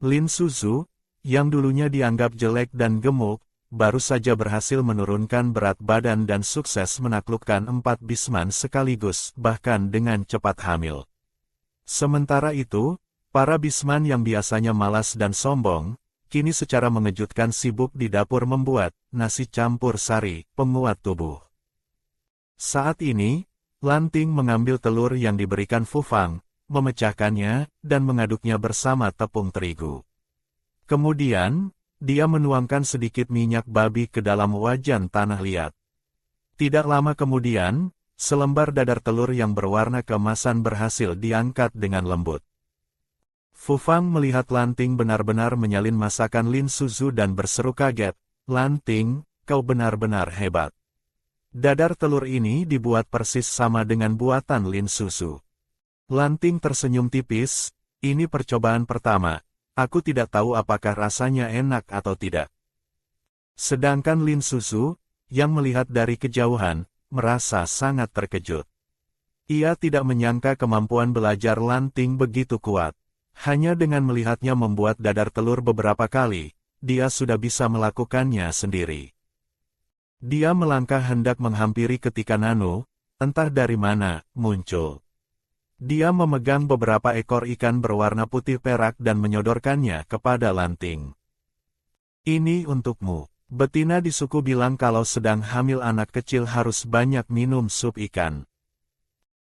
Lin Suzu, yang dulunya dianggap jelek dan gemuk, baru saja berhasil menurunkan berat badan dan sukses menaklukkan 4 Bisman sekaligus, bahkan dengan cepat hamil. Sementara itu, para Bisman yang biasanya malas dan sombong, kini secara mengejutkan sibuk di dapur membuat nasi campur sari, penguat tubuh. Saat ini, Lanting mengambil telur yang diberikan Fu Fang, memecahkannya, dan mengaduknya bersama tepung terigu. Kemudian, dia menuangkan sedikit minyak babi ke dalam wajan tanah liat. Tidak lama kemudian, selembar dadar telur yang berwarna keemasan berhasil diangkat dengan lembut. Fu Fang melihat Lanting benar-benar menyalin masakan Lin Suzu dan berseru kaget, "Lanting, kau benar-benar hebat. Dadar telur ini dibuat persis sama dengan buatan Lin Suzu." Lanting tersenyum tipis, "Ini percobaan pertama. Aku tidak tahu apakah rasanya enak atau tidak." Sedangkan Lin Suzu, yang melihat dari kejauhan, merasa sangat terkejut. Ia tidak menyangka kemampuan belajar Lanting begitu kuat. Hanya dengan melihatnya membuat dadar telur beberapa kali, dia sudah bisa melakukannya sendiri. Dia melangkah hendak menghampiri ketika Nano, entah dari mana, muncul. Dia memegang beberapa ekor ikan berwarna putih perak dan menyodorkannya kepada Lanting. "Ini untukmu." Betina di suku bilang kalau sedang hamil anak kecil harus banyak minum sup ikan.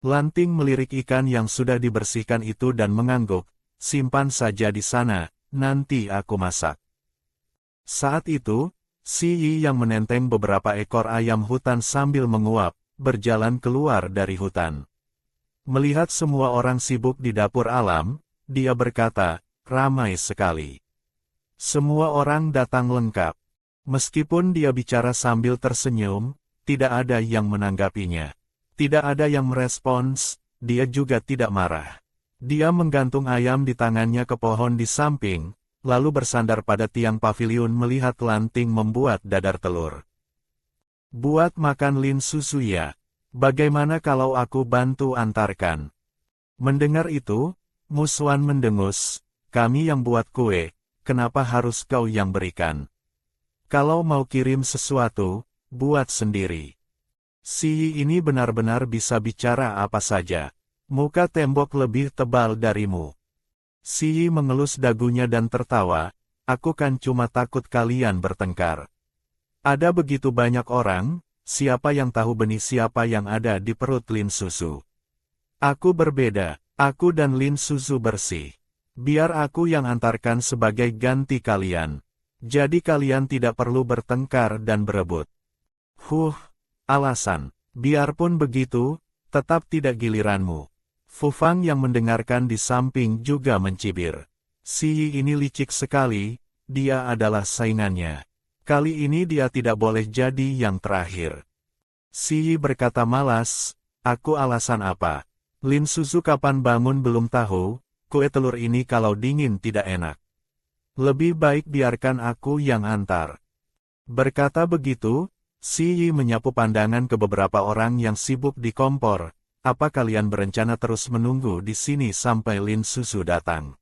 Lanting melirik ikan yang sudah dibersihkan itu dan mengangguk, "Simpan saja di sana, nanti aku masak." Saat itu, Si Yi yang menenteng beberapa ekor ayam hutan sambil menguap, berjalan keluar dari hutan. Melihat semua orang sibuk di dapur alam, dia berkata, "Ramai sekali. Semua orang datang lengkap." Meskipun dia bicara sambil tersenyum, tidak ada yang menanggapinya. Tidak ada yang merespons, dia juga tidak marah. Dia menggantung ayam di tangannya ke pohon di samping, lalu bersandar pada tiang paviliun melihat Lanting membuat dadar telur. "Buat makan Lin Suzu ya. Bagaimana kalau aku bantu antarkan?" Mendengar itu, Muswan mendengus, "Kami yang buat kue, kenapa harus kau yang berikan? Kalau mau kirim sesuatu, buat sendiri." Si Yi ini benar-benar bisa bicara apa saja. "Muka tembok lebih tebal darimu." Si Yi mengelus dagunya dan tertawa, "Aku kan cuma takut kalian bertengkar. Ada begitu banyak orang, siapa yang tahu benih siapa yang ada di perut Lin Suzu? Aku berbeda, aku dan Lin Suzu bersih. Biar aku yang antarkan sebagai ganti kalian. Jadi kalian tidak perlu bertengkar dan berebut." Alasan. "Biarpun begitu, tetap tidak giliranmu." Fu Fang yang mendengarkan di samping juga mencibir. Si Yi ini licik sekali, dia adalah saingannya. Kali ini dia tidak boleh jadi yang terakhir. Si Yi berkata malas, "Aku alasan apa? Lin Suzu kapan bangun belum tahu, kue telur ini kalau dingin tidak enak. Lebih baik biarkan aku yang antar." Berkata begitu, Si Yi menyapu pandangan ke beberapa orang yang sibuk di kompor. "Apa kalian berencana terus menunggu di sini sampai Lin Suzu datang?"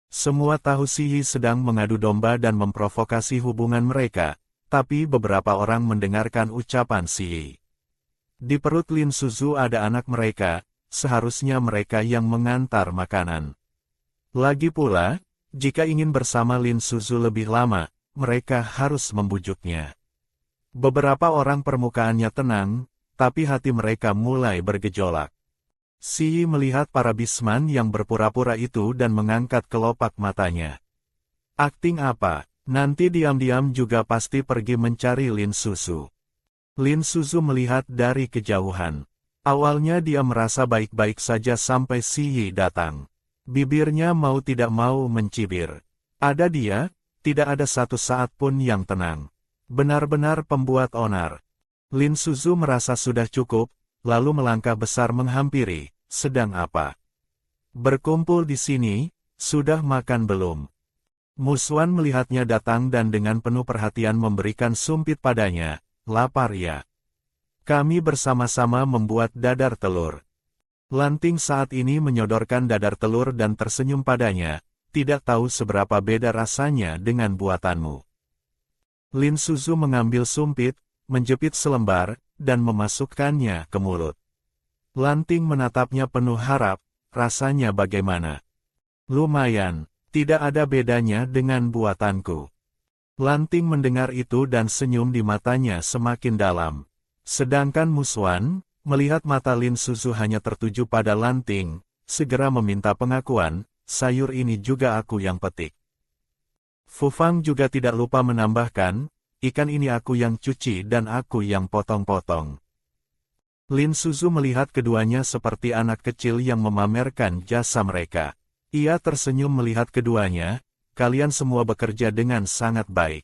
Semua tahu Si Yi sedang mengadu domba dan memprovokasi hubungan mereka, tapi beberapa orang mendengarkan ucapan Si Yi. Di perut Lin Suzu ada anak mereka, seharusnya mereka yang mengantar makanan. Lagi pula, jika ingin bersama Lin Suzu lebih lama, mereka harus membujuknya. Beberapa orang permukaannya tenang, tapi hati mereka mulai bergejolak. Si Yi melihat para Bisman yang berpura-pura itu dan mengangkat kelopak matanya. "Akting apa? Nanti diam-diam juga pasti pergi mencari Lin Suzu." Lin Suzu melihat dari kejauhan. Awalnya dia merasa baik-baik saja sampai Si Yi datang. Bibirnya mau tidak mau mencibir. Ada dia, tidak ada satu saat pun yang tenang. Benar-benar pembuat onar. Lin Suzu merasa sudah cukup, lalu melangkah besar menghampiri. "Sedang apa? Berkumpul di sini, sudah makan belum?" Muswan melihatnya datang dan dengan penuh perhatian memberikan sumpit padanya. "Lapar ya? Kami bersama-sama membuat dadar telur." Lanting saat ini menyodorkan dadar telur dan tersenyum padanya, tidak tahu seberapa beda rasanya dengan buatanmu. Lin Suzu mengambil sumpit, menjepit selembar, dan memasukkannya ke mulut. Lanting menatapnya penuh harap, rasanya bagaimana? Lumayan, tidak ada bedanya dengan buatanku. Lanting mendengar itu dan senyum di matanya semakin dalam. Sedangkan Muswan, melihat mata Lin Suzu hanya tertuju pada Lanting, segera meminta pengakuan, sayur ini juga aku yang petik. Fu Fang juga tidak lupa menambahkan, ikan ini aku yang cuci dan aku yang potong-potong. Lin Suzu melihat keduanya seperti anak kecil yang memamerkan jasa mereka. Ia tersenyum melihat keduanya, kalian semua bekerja dengan sangat baik.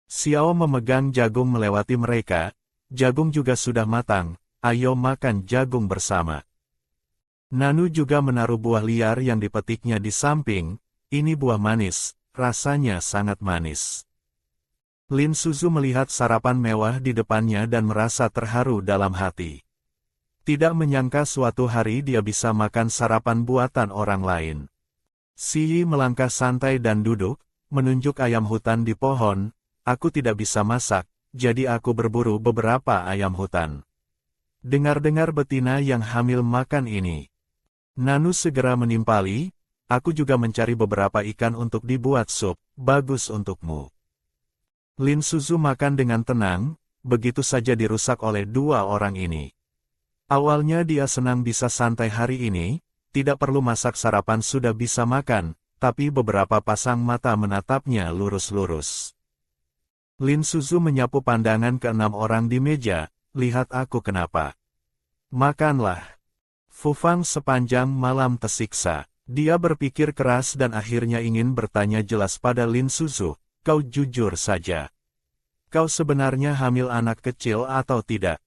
Xiao memegang jagung melewati mereka, jagung juga sudah matang, ayo makan jagung bersama. Nanu juga menaruh buah liar yang dipetiknya di samping, ini buah manis, rasanya sangat manis. Lin Suzu melihat sarapan mewah di depannya dan merasa terharu dalam hati. Tidak menyangka suatu hari dia bisa makan sarapan buatan orang lain. Si Yi melangkah santai dan duduk, menunjuk ayam hutan di pohon, aku tidak bisa masak, jadi aku berburu beberapa ayam hutan. Dengar-dengar betina yang hamil makan ini. Nanu segera menimpali, aku juga mencari beberapa ikan untuk dibuat sup, bagus untukmu. Lin Suzu makan dengan tenang, begitu saja dirusak oleh dua orang ini. Awalnya dia senang bisa santai hari ini, tidak perlu masak sarapan sudah bisa makan, tapi beberapa pasang mata menatapnya lurus-lurus. Lin Suzu menyapu pandangan ke-6 orang di meja, lihat aku kenapa. Makanlah. Fu Fang sepanjang malam tersiksa. Dia berpikir keras dan akhirnya ingin bertanya jelas pada Lin Suzu, kau jujur saja. Kau sebenarnya hamil anak kecil atau tidak?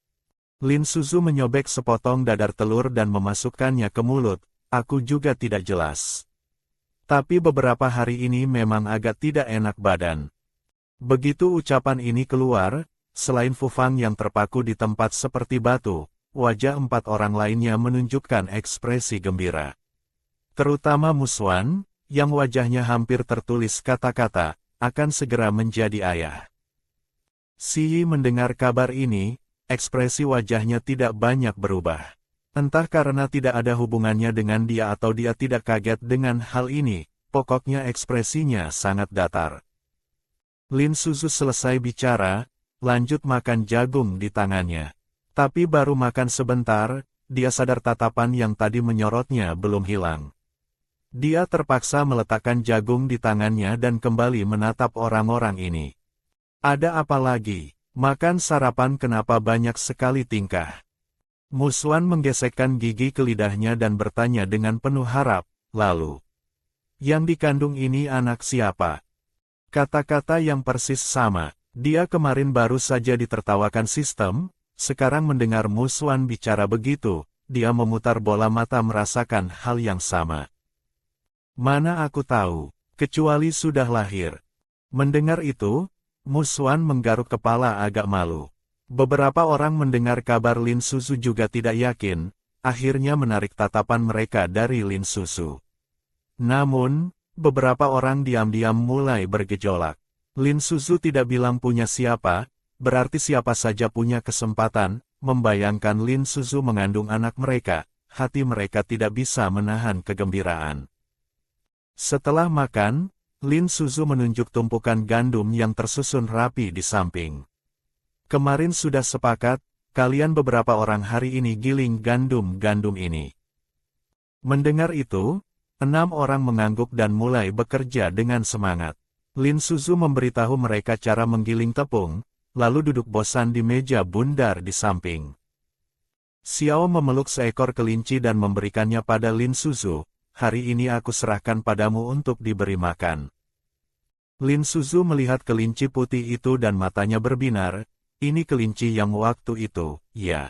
Lin Suzu menyobek sepotong dadar telur dan memasukkannya ke mulut, aku juga tidak jelas. Tapi beberapa hari ini memang agak tidak enak badan. Begitu ucapan ini keluar, selain Fu Fang yang terpaku di tempat seperti batu, wajah 4 orang lainnya menunjukkan ekspresi gembira. Terutama Muswan, yang wajahnya hampir tertulis kata-kata, akan segera menjadi ayah. Si Yi mendengar kabar ini, ekspresi wajahnya tidak banyak berubah. Entah karena tidak ada hubungannya dengan dia atau dia tidak kaget dengan hal ini, pokoknya ekspresinya sangat datar. Lin Suzu selesai bicara, lanjut makan jagung di tangannya. Tapi baru makan sebentar, dia sadar tatapan yang tadi menyorotnya belum hilang. Dia terpaksa meletakkan jagung di tangannya dan kembali menatap orang-orang ini. Ada apa lagi? Makan sarapan kenapa banyak sekali tingkah? Muswan menggesekkan gigi ke lidahnya dan bertanya dengan penuh harap, lalu, yang dikandung ini anak siapa? Kata-kata yang persis sama, dia kemarin baru saja ditertawakan sistem, sekarang mendengar Muswan bicara begitu, dia memutar bola mata merasakan hal yang sama. Mana aku tahu, kecuali sudah lahir. Mendengar itu, Muswan menggaruk kepala agak malu. Beberapa orang mendengar kabar Lin Suzu juga tidak yakin, akhirnya menarik tatapan mereka dari Lin Suzu. Namun, beberapa orang diam-diam mulai bergejolak. Lin Suzu tidak bilang punya siapa, berarti siapa saja punya kesempatan, membayangkan Lin Suzu mengandung anak mereka, hati mereka tidak bisa menahan kegembiraan. Setelah makan, Lin Suzu menunjuk tumpukan gandum yang tersusun rapi di samping. Kemarin sudah sepakat, kalian beberapa orang hari ini giling gandum-gandum ini. Mendengar itu, 6 orang mengangguk dan mulai bekerja dengan semangat. Lin Suzu memberitahu mereka cara menggiling tepung, lalu duduk bosan di meja bundar di samping. Xiao memeluk seekor kelinci dan memberikannya pada Lin Suzu, hari ini aku serahkan padamu untuk diberi makan. Lin Suzu melihat kelinci putih itu dan matanya berbinar, ini kelinci yang waktu itu, ya.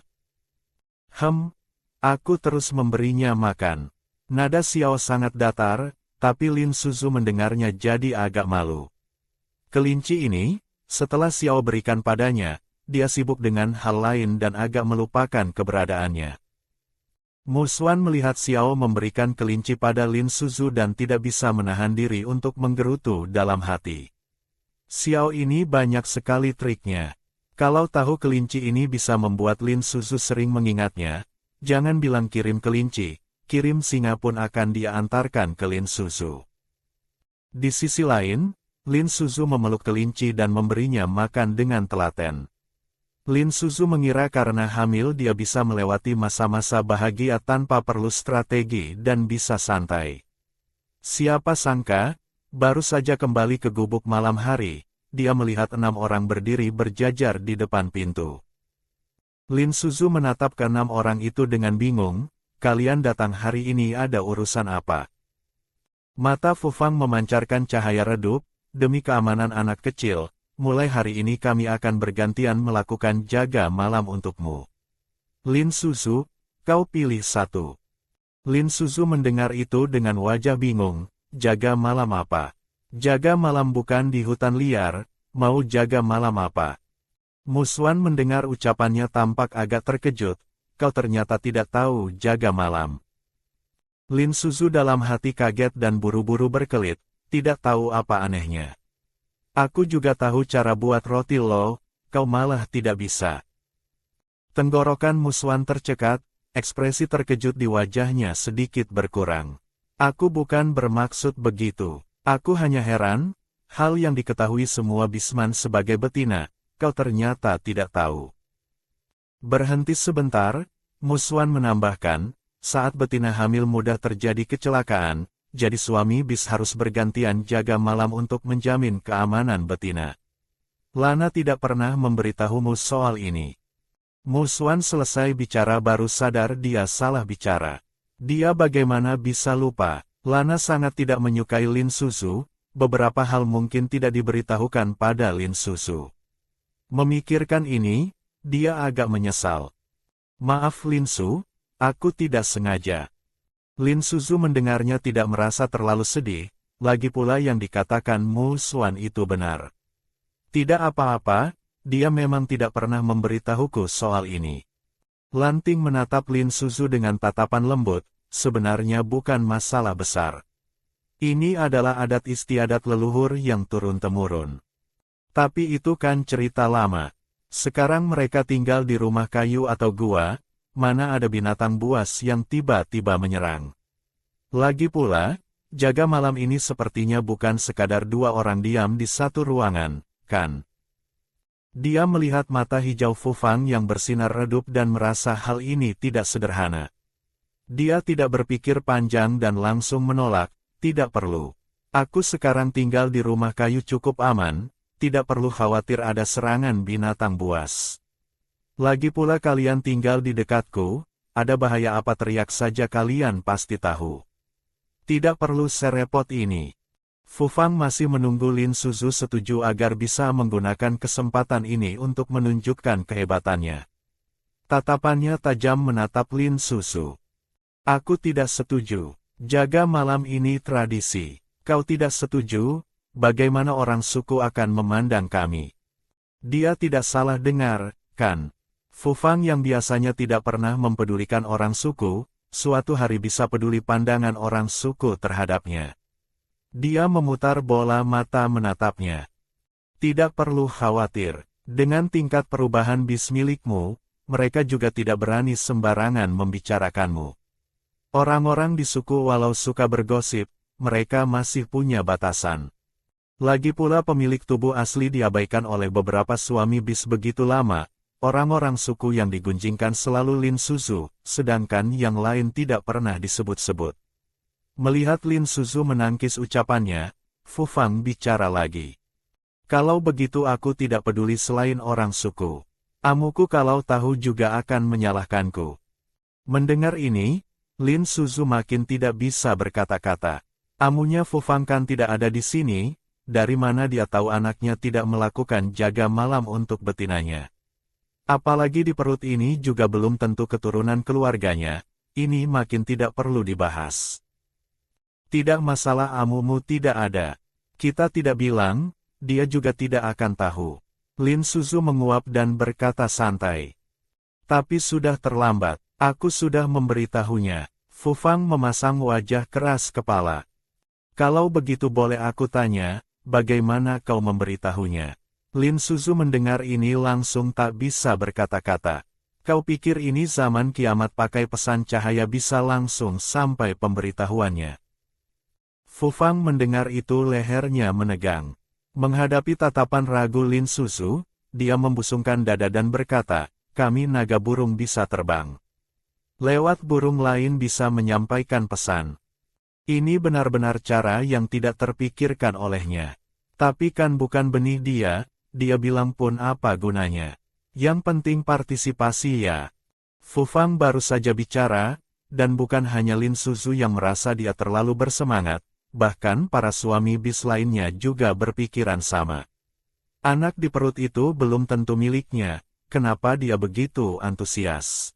Aku terus memberinya makan. Nada Xiao sangat datar, tapi Lin Suzu mendengarnya jadi agak malu. Kelinci ini, setelah Xiao berikan padanya, dia sibuk dengan hal lain dan agak melupakan keberadaannya. Mu Xuan melihat Xiao memberikan kelinci pada Lin Suzu dan tidak bisa menahan diri untuk menggerutu dalam hati. Xiao ini banyak sekali triknya. Kalau tahu kelinci ini bisa membuat Lin Suzu sering mengingatnya, jangan bilang kirim kelinci, kirim singa pun akan dia antarkan ke Lin Suzu. Di sisi lain, Lin Suzu memeluk kelinci dan memberinya makan dengan telaten. Lin Suzu mengira karena hamil dia bisa melewati masa-masa bahagia tanpa perlu strategi dan bisa santai. Siapa sangka, baru saja kembali ke gubuk malam hari, dia melihat 6 orang berdiri berjajar di depan pintu. Lin Suzu menatap ke 6 orang itu dengan bingung, kalian datang hari ini ada urusan apa? Mata Fu Fang memancarkan cahaya redup, demi keamanan anak kecil. Mulai hari ini kami akan bergantian melakukan jaga malam untukmu. Lin Suzu, kau pilih satu. Lin Suzu mendengar itu dengan wajah bingung, jaga malam apa? Jaga malam bukan di hutan liar, mau jaga malam apa? Mu Xuan mendengar ucapannya tampak agak terkejut, kau ternyata tidak tahu jaga malam. Lin Suzu dalam hati kaget dan buru-buru berkelit, tidak tahu apa anehnya. Aku juga tahu cara buat roti lo, kau malah tidak bisa. Tenggorokan Mu Xuan tercekat, ekspresi terkejut di wajahnya sedikit berkurang. Aku bukan bermaksud begitu. Aku hanya heran, hal yang diketahui semua bisman sebagai betina, kau ternyata tidak tahu. Berhenti sebentar, Mu Xuan menambahkan, saat betina hamil mudah terjadi kecelakaan, jadi suami bis harus bergantian jaga malam untuk menjamin keamanan betina. Lana tidak pernah memberitahumu soal ini. Mu Xuan selesai bicara baru sadar dia salah bicara. Dia bagaimana bisa lupa? Lana sangat tidak menyukai Lin Suzu, beberapa hal mungkin tidak diberitahukan pada Lin Suzu. Memikirkan ini, dia agak menyesal. Maaf Lin Su, aku tidak sengaja. Lin Suzu mendengarnya tidak merasa terlalu sedih, lagi pula yang dikatakan Mu Xuan itu benar. Tidak apa-apa, dia memang tidak pernah memberitahuku soal ini. Lanting menatap Lin Suzu dengan tatapan lembut, sebenarnya bukan masalah besar. Ini adalah adat istiadat leluhur yang turun-temurun. Tapi itu kan cerita lama. Sekarang mereka tinggal di rumah kayu atau gua, mana ada binatang buas yang tiba-tiba menyerang. Lagi pula, jaga malam ini sepertinya bukan sekadar 2 orang diam di satu ruangan, kan? Dia melihat mata hijau Fu Fang yang bersinar redup dan merasa hal ini tidak sederhana. Dia tidak berpikir panjang dan langsung menolak, tidak perlu. Aku sekarang tinggal di rumah kayu cukup aman, tidak perlu khawatir ada serangan binatang buas. Lagi pula kalian tinggal di dekatku, ada bahaya apa teriak saja kalian pasti tahu. Tidak perlu serepot ini. Fu Fang masih menunggu Lin Suzu setuju agar bisa menggunakan kesempatan ini untuk menunjukkan kehebatannya. Tatapannya tajam menatap Lin Suzu. Aku tidak setuju. Jaga malam ini tradisi. Kau tidak setuju? Bagaimana orang suku akan memandang kami? Dia tidak salah dengar, kan? Fu Fang yang biasanya tidak pernah mempedulikan orang suku, suatu hari bisa peduli pandangan orang suku terhadapnya. Dia memutar bola mata menatapnya. Tidak perlu khawatir, dengan tingkat perubahan bis milikmu, mereka juga tidak berani sembarangan membicarakanmu. Orang-orang di suku walau suka bergosip, mereka masih punya batasan. Lagi pula pemilik tubuh asli diabaikan oleh beberapa suami bis begitu lama. Orang-orang suku yang digunjingkan selalu Lin Suzu, sedangkan yang lain tidak pernah disebut-sebut. Melihat Lin Suzu menangkis ucapannya, Fu Fang bicara lagi. Kalau begitu aku tidak peduli selain orang suku. Amuku kalau tahu juga akan menyalahkanku. Mendengar ini, Lin Suzu makin tidak bisa berkata-kata. Amunya Fu Fang kan tidak ada di sini, dari mana dia tahu anaknya tidak melakukan jaga malam untuk betinanya. Apalagi di perut ini juga belum tentu keturunan keluarganya, ini makin tidak perlu dibahas. Tidak masalah amumu tidak ada. Kita tidak bilang, dia juga tidak akan tahu. Lin Suzu menguap dan berkata santai. Tapi sudah terlambat, Aku sudah memberitahunya. Fu Fang memasang wajah keras kepala. Kalau begitu boleh aku tanya, bagaimana kau memberitahunya? Lin Suzu mendengar ini langsung tak bisa berkata-kata. Kau pikir ini zaman kiamat pakai pesan cahaya bisa langsung sampai pemberitahuannya? Fu Fang mendengar itu lehernya menegang. Menghadapi tatapan ragu Lin Suzu, dia membusungkan dada dan berkata, kami naga burung bisa terbang. Lewat burung lain bisa menyampaikan pesan. Ini benar-benar cara yang tidak terpikirkan olehnya. Tapi kan bukan benih dia bilang pun apa gunanya. Yang penting partisipasi ya. Fu Fang baru saja bicara, dan bukan hanya Lin Suzu yang merasa dia terlalu bersemangat, bahkan para suami bis lainnya juga berpikiran sama. Anak di perut itu belum tentu miliknya, kenapa dia begitu antusias?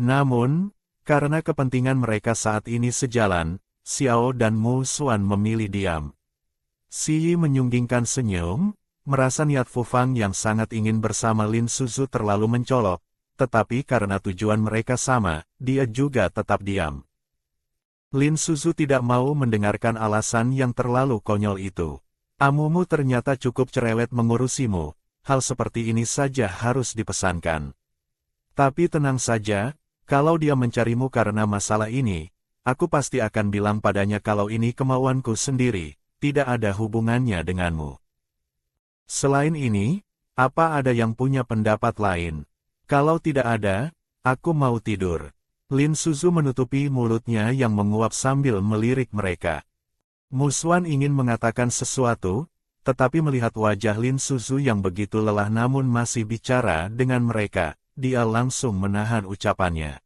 Namun, karena kepentingan mereka saat ini sejalan, Xiao dan Mu Xuan memilih diam. Si Yi menyunggingkan senyum, merasa niat Fu Fang yang sangat ingin bersama Lin Suzu terlalu mencolok, tetapi karena tujuan mereka sama, dia juga tetap diam. Lin Suzu tidak mau mendengarkan alasan yang terlalu konyol itu. Amumu ternyata cukup cerewet mengurusimu, hal seperti ini saja harus dipesankan. Tapi tenang saja, kalau dia mencarimu karena masalah ini, aku pasti akan bilang padanya kalau ini kemauanku sendiri, tidak ada hubungannya denganmu. Selain ini, apa ada yang punya pendapat lain? Kalau tidak ada, aku mau tidur. Lin Suzu menutupi mulutnya yang menguap sambil melirik mereka. Mu Xuan ingin mengatakan sesuatu, tetapi melihat wajah Lin Suzu yang begitu lelah namun masih bicara dengan mereka, dia langsung menahan ucapannya.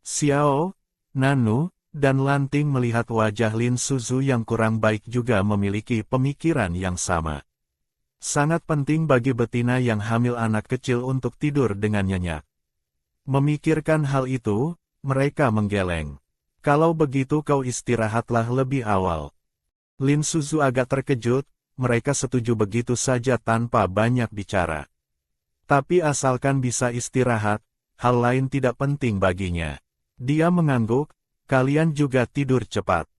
Xiao, Nanu, dan Lanting melihat wajah Lin Suzu yang kurang baik juga memiliki pemikiran yang sama. Sangat penting bagi betina yang hamil anak kecil untuk tidur dengan nyenyak. Memikirkan hal itu, mereka menggeleng. Kalau begitu kau istirahatlah lebih awal. Lin Suzu agak terkejut, mereka setuju begitu saja tanpa banyak bicara. Tapi asalkan bisa istirahat, hal lain tidak penting baginya. Dia mengangguk, kalian juga tidur cepat.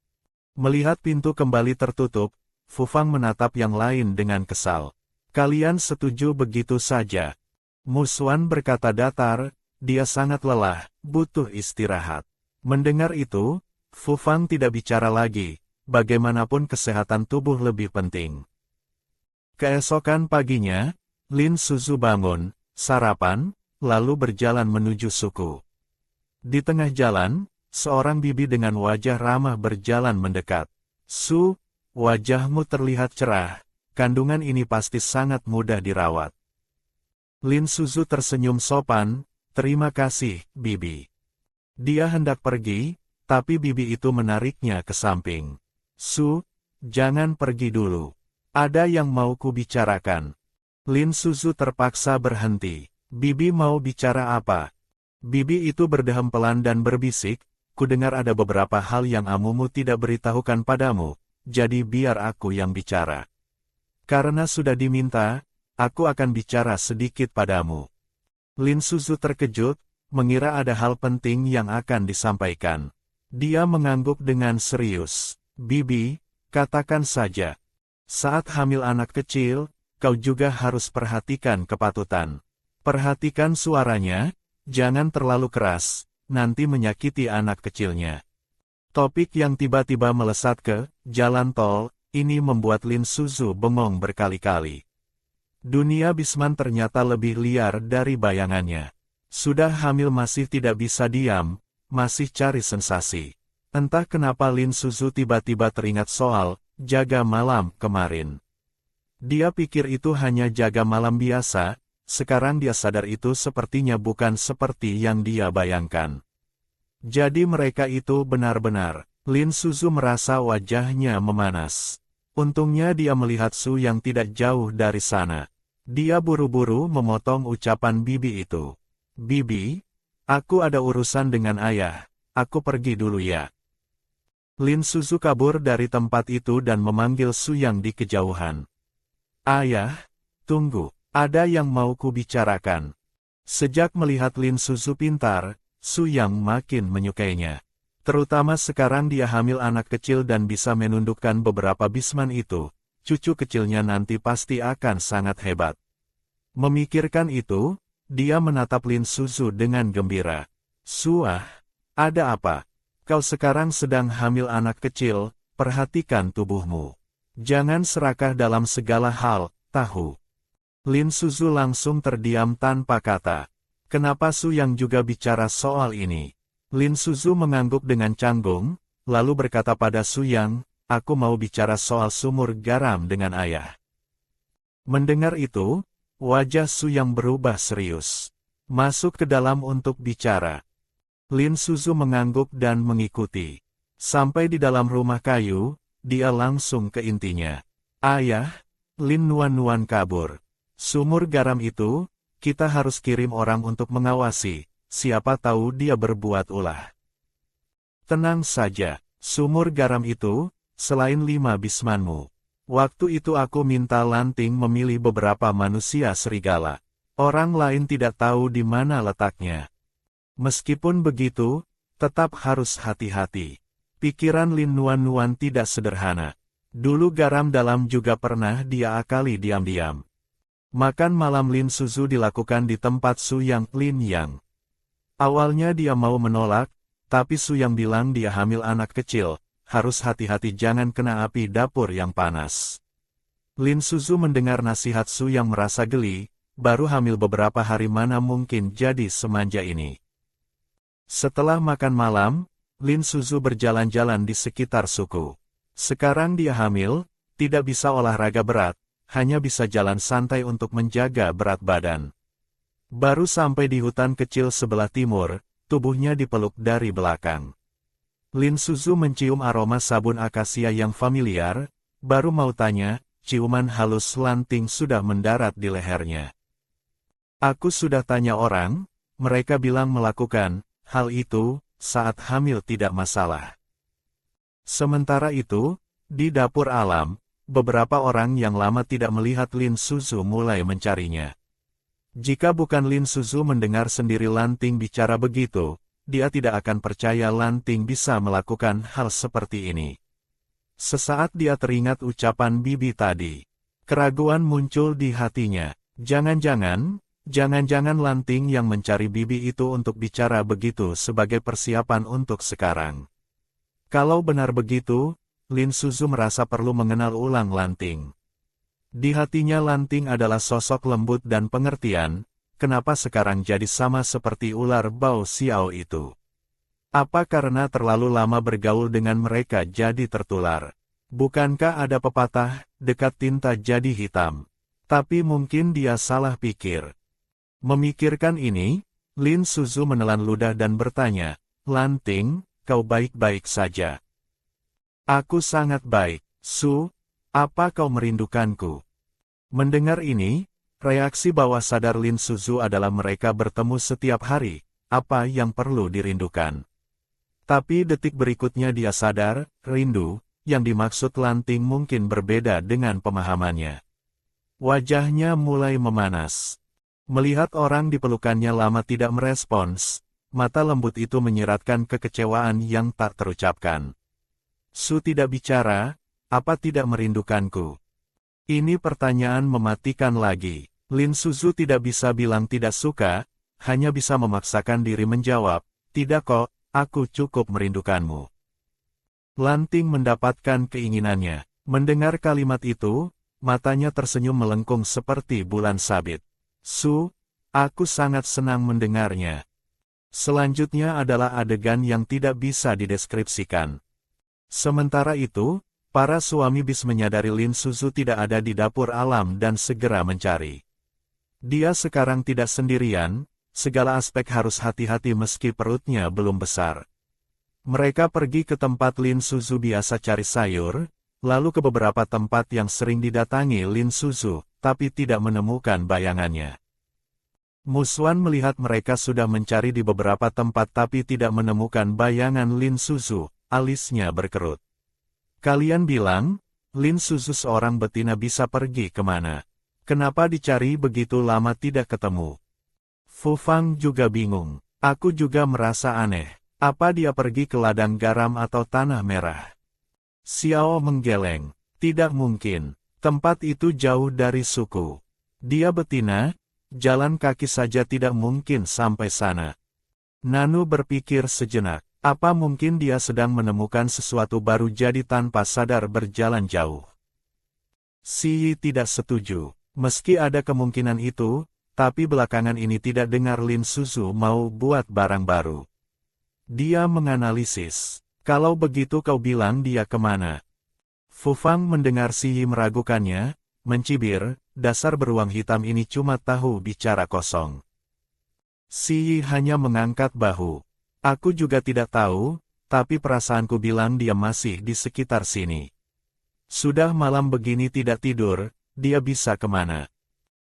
Melihat pintu kembali tertutup, Fu Fang menatap yang lain dengan kesal. Kalian setuju begitu saja? Mu Xuan berkata datar, dia sangat lelah, butuh istirahat. Mendengar itu, Fu Fang tidak bicara lagi, bagaimanapun kesehatan tubuh lebih penting. Keesokan paginya, Lin Suzu bangun, sarapan, lalu berjalan menuju suku. Di tengah jalan, seorang bibi dengan wajah ramah berjalan mendekat. Su, wajahmu terlihat cerah, kandungan ini pasti sangat mudah dirawat. Lin Suzu tersenyum sopan, terima kasih, bibi. Dia hendak pergi, tapi bibi itu menariknya ke samping. Su, jangan pergi dulu. Ada yang mau ku bicarakan. Lin Suzu terpaksa berhenti. Bibi mau bicara apa? Bibi itu berdeham pelan dan berbisik, kudengar ada beberapa hal yang amumu tidak beritahukan padamu, jadi biar aku yang bicara. Karena sudah diminta, aku akan bicara sedikit padamu. Lin Suzu terkejut, mengira ada hal penting yang akan disampaikan. Dia mengangguk dengan serius. Bibi, katakan saja. Saat hamil anak kecil, kau juga harus perhatikan kepatutan. Perhatikan suaranya, jangan terlalu keras, nanti menyakiti anak kecilnya. Topik yang tiba-tiba melesat ke jalan tol, ini membuat Lin Suzu bengong berkali-kali. Dunia Bisman ternyata lebih liar dari bayangannya. Sudah hamil masih tidak bisa diam, masih cari sensasi. Entah kenapa Lin Suzu tiba-tiba teringat soal jaga malam kemarin. Dia pikir itu hanya jaga malam biasa, sekarang dia sadar itu sepertinya bukan seperti yang dia bayangkan. Jadi mereka itu benar-benar. Lin Suzu merasa wajahnya memanas. Untungnya dia melihat Su yang tidak jauh dari sana. Dia buru-buru memotong ucapan bibi itu. Bibi, aku ada urusan dengan ayah, aku pergi dulu ya. Lin Suzu kabur dari tempat itu dan memanggil Su yang di kejauhan. Ayah, tunggu, ada yang mau ku bicarakan. Sejak melihat Lin Suzu pintar, Su Yang makin menyukainya. Terutama sekarang dia hamil anak kecil dan bisa menundukkan beberapa bisman itu. Cucu kecilnya nanti pasti akan sangat hebat. Memikirkan itu, dia menatap Lin Suzu dengan gembira. Suah, ada apa? Kau sekarang sedang hamil anak kecil, perhatikan tubuhmu. Jangan serakah dalam segala hal, tahu. Lin Suzu langsung terdiam tanpa kata. Kenapa Su Yang juga bicara soal ini? Lin Suzu mengangguk dengan canggung, lalu berkata pada Su Yang, aku mau bicara soal sumur garam dengan ayah. Mendengar itu, wajah Su Yang berubah serius. Masuk ke dalam untuk bicara. Lin Suzu mengangguk dan mengikuti. Sampai di dalam rumah kayu, dia langsung ke intinya. Ayah, Lin Nuan kabur. Sumur garam itu, kita harus kirim orang untuk mengawasi, siapa tahu dia berbuat ulah. Tenang saja, sumur garam itu, selain 5 bismanmu. Waktu itu aku minta Lanting memilih beberapa manusia serigala. Orang lain tidak tahu di mana letaknya. Meskipun begitu, tetap harus hati-hati. Pikiran Lin Nuan tidak sederhana. Dulu garam dalam juga pernah dia akali diam-diam. Makan malam Lin Suzu dilakukan di tempat Su Yang Lin Yang. Awalnya dia mau menolak, tapi Su Yang bilang dia hamil anak kecil, harus hati-hati jangan kena api dapur yang panas. Lin Suzu mendengar nasihat Su Yang merasa geli, baru hamil beberapa hari mana mungkin jadi semanja ini. Setelah makan malam, Lin Suzu berjalan-jalan di sekitar suku. Sekarang dia hamil, tidak bisa olahraga berat, hanya bisa jalan santai untuk menjaga berat badan. Baru sampai di hutan kecil sebelah timur, tubuhnya dipeluk dari belakang. Lin Suzu mencium aroma sabun akasia yang familiar, baru mau tanya, ciuman halus Lanting sudah mendarat di lehernya. Aku sudah tanya orang, mereka bilang melakukan hal itu saat hamil tidak masalah. Sementara itu, di dapur alam, beberapa orang yang lama tidak melihat Lin Suzu mulai mencarinya. Jika bukan Lin Suzu mendengar sendiri Lanting bicara begitu, dia tidak akan percaya Lanting bisa melakukan hal seperti ini. Sesaat dia teringat ucapan bibi tadi. Keraguan muncul di hatinya. Jangan-jangan Lanting yang mencari bibi itu untuk bicara begitu sebagai persiapan untuk sekarang. Kalau benar begitu, Lin Suzu merasa perlu mengenal ulang Lanting. Di hatinya Lanting adalah sosok lembut dan pengertian, kenapa sekarang jadi sama seperti ular Bao Xiao itu? Apa karena terlalu lama bergaul dengan mereka jadi tertular? Bukankah ada pepatah, dekat tinta jadi hitam? Tapi mungkin dia salah pikir. Memikirkan ini, Lin Suzu menelan ludah dan bertanya, Lanting, kau baik-baik saja? Aku sangat baik, Su, apa kau merindukanku? Mendengar ini, reaksi bawah sadar Lin Suzu adalah mereka bertemu setiap hari, apa yang perlu dirindukan. Tapi detik berikutnya dia sadar, rindu, yang dimaksud Lanting mungkin berbeda dengan pemahamannya. Wajahnya mulai memanas. Melihat orang di pelukannya lama tidak merespons, mata lembut itu menyiratkan kekecewaan yang tak terucapkan. Su tidak bicara, apa tidak merindukanku? Ini pertanyaan mematikan lagi. Lin Suzu tidak bisa bilang tidak suka, hanya bisa memaksakan diri menjawab, tidak kok, aku cukup merindukanmu. Lanting mendapatkan keinginannya. Mendengar kalimat itu, matanya tersenyum melengkung seperti bulan sabit. Su, aku sangat senang mendengarnya. Selanjutnya adalah adegan yang tidak bisa dideskripsikan. Sementara itu, para suami bis menyadari Lin Suzu tidak ada di dapur alam dan segera mencari. Dia sekarang tidak sendirian, segala aspek harus hati-hati meski perutnya belum besar. Mereka pergi ke tempat Lin Suzu biasa cari sayur, lalu ke beberapa tempat yang sering didatangi Lin Suzu, tapi tidak menemukan bayangannya. Muswan melihat mereka sudah mencari di beberapa tempat tapi tidak menemukan bayangan Lin Suzu. Alisnya berkerut. Kalian bilang, Lin Suzu seorang betina bisa pergi kemana? Kenapa dicari begitu lama tidak ketemu? Fu Fang juga bingung. Aku juga merasa aneh. Apa dia pergi ke ladang garam atau tanah merah? Xiao menggeleng. Tidak mungkin. Tempat itu jauh dari suku. Dia betina, jalan kaki saja tidak mungkin sampai sana. Nanu berpikir sejenak. Apa mungkin dia sedang menemukan sesuatu baru jadi tanpa sadar berjalan jauh? Si Yi tidak setuju. Meski ada kemungkinan itu, tapi belakangan ini tidak dengar Lin Suzu mau buat barang baru. Dia menganalisis. Kalau begitu kau bilang dia kemana? Fu Fang mendengar Si Yi meragukannya, mencibir, dasar beruang hitam ini cuma tahu bicara kosong. Si Yi hanya mengangkat bahu. Aku juga tidak tahu, tapi perasaanku bilang dia masih di sekitar sini. Sudah malam begini tidak tidur, dia bisa kemana?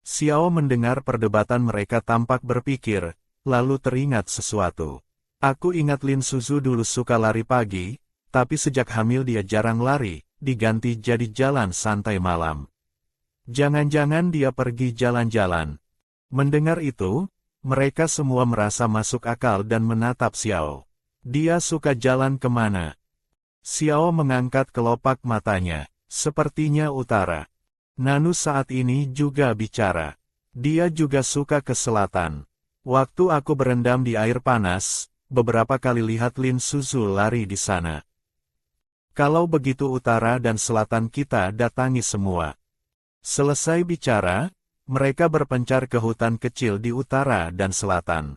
Xiao mendengar perdebatan mereka tampak berpikir, lalu teringat sesuatu. Aku ingat Lin Suzu dulu suka lari pagi, tapi sejak hamil dia jarang lari, diganti jadi jalan santai malam. Jangan-jangan dia pergi jalan-jalan. Mendengar itu, mereka semua merasa masuk akal dan menatap Xiao. Dia suka jalan kemana? Xiao mengangkat kelopak matanya. Sepertinya utara. Nanu saat ini juga bicara. Dia juga suka ke selatan. Waktu aku berendam di air panas, beberapa kali lihat Lin Suzu lari di sana. Kalau begitu utara dan selatan kita datangi semua. Selesai bicara, mereka berpencar ke hutan kecil di utara dan selatan.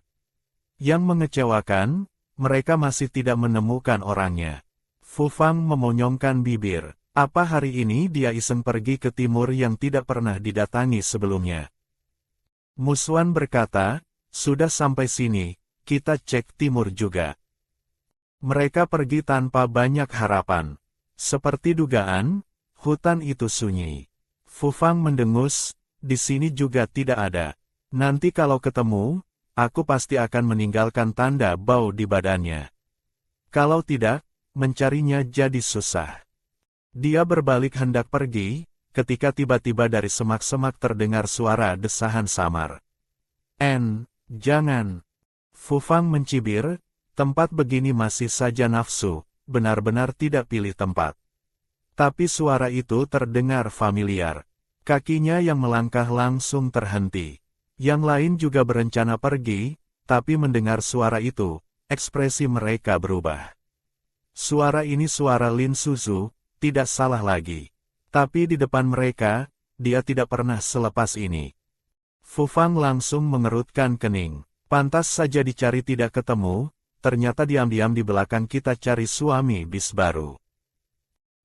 Yang mengecewakan, mereka masih tidak menemukan orangnya. Fu Fang memonyongkan bibir. Apa hari ini dia iseng pergi ke timur yang tidak pernah didatangi sebelumnya? Muswan berkata, sudah sampai sini, kita cek timur juga. Mereka pergi tanpa banyak harapan. Seperti dugaan, hutan itu sunyi. Fu Fang mendengus, di sini juga tidak ada. Nanti kalau ketemu, aku pasti akan meninggalkan tanda bau di badannya. Kalau tidak, mencarinya jadi susah. Dia berbalik hendak pergi, ketika tiba-tiba dari semak-semak terdengar suara desahan samar. Jangan. Fu Fang mencibir, tempat begini masih saja nafsu, benar-benar tidak pilih tempat. Tapi suara itu terdengar familiar. Kakinya yang melangkah langsung terhenti. Yang lain juga berencana pergi, tapi mendengar suara itu, ekspresi mereka berubah. Suara ini suara Lin Suzu, tidak salah lagi. Tapi di depan mereka, dia tidak pernah selepas ini. Fu Fang langsung mengerutkan kening. Pantas saja dicari tidak ketemu, ternyata diam-diam di belakang kita cari suami bis baru.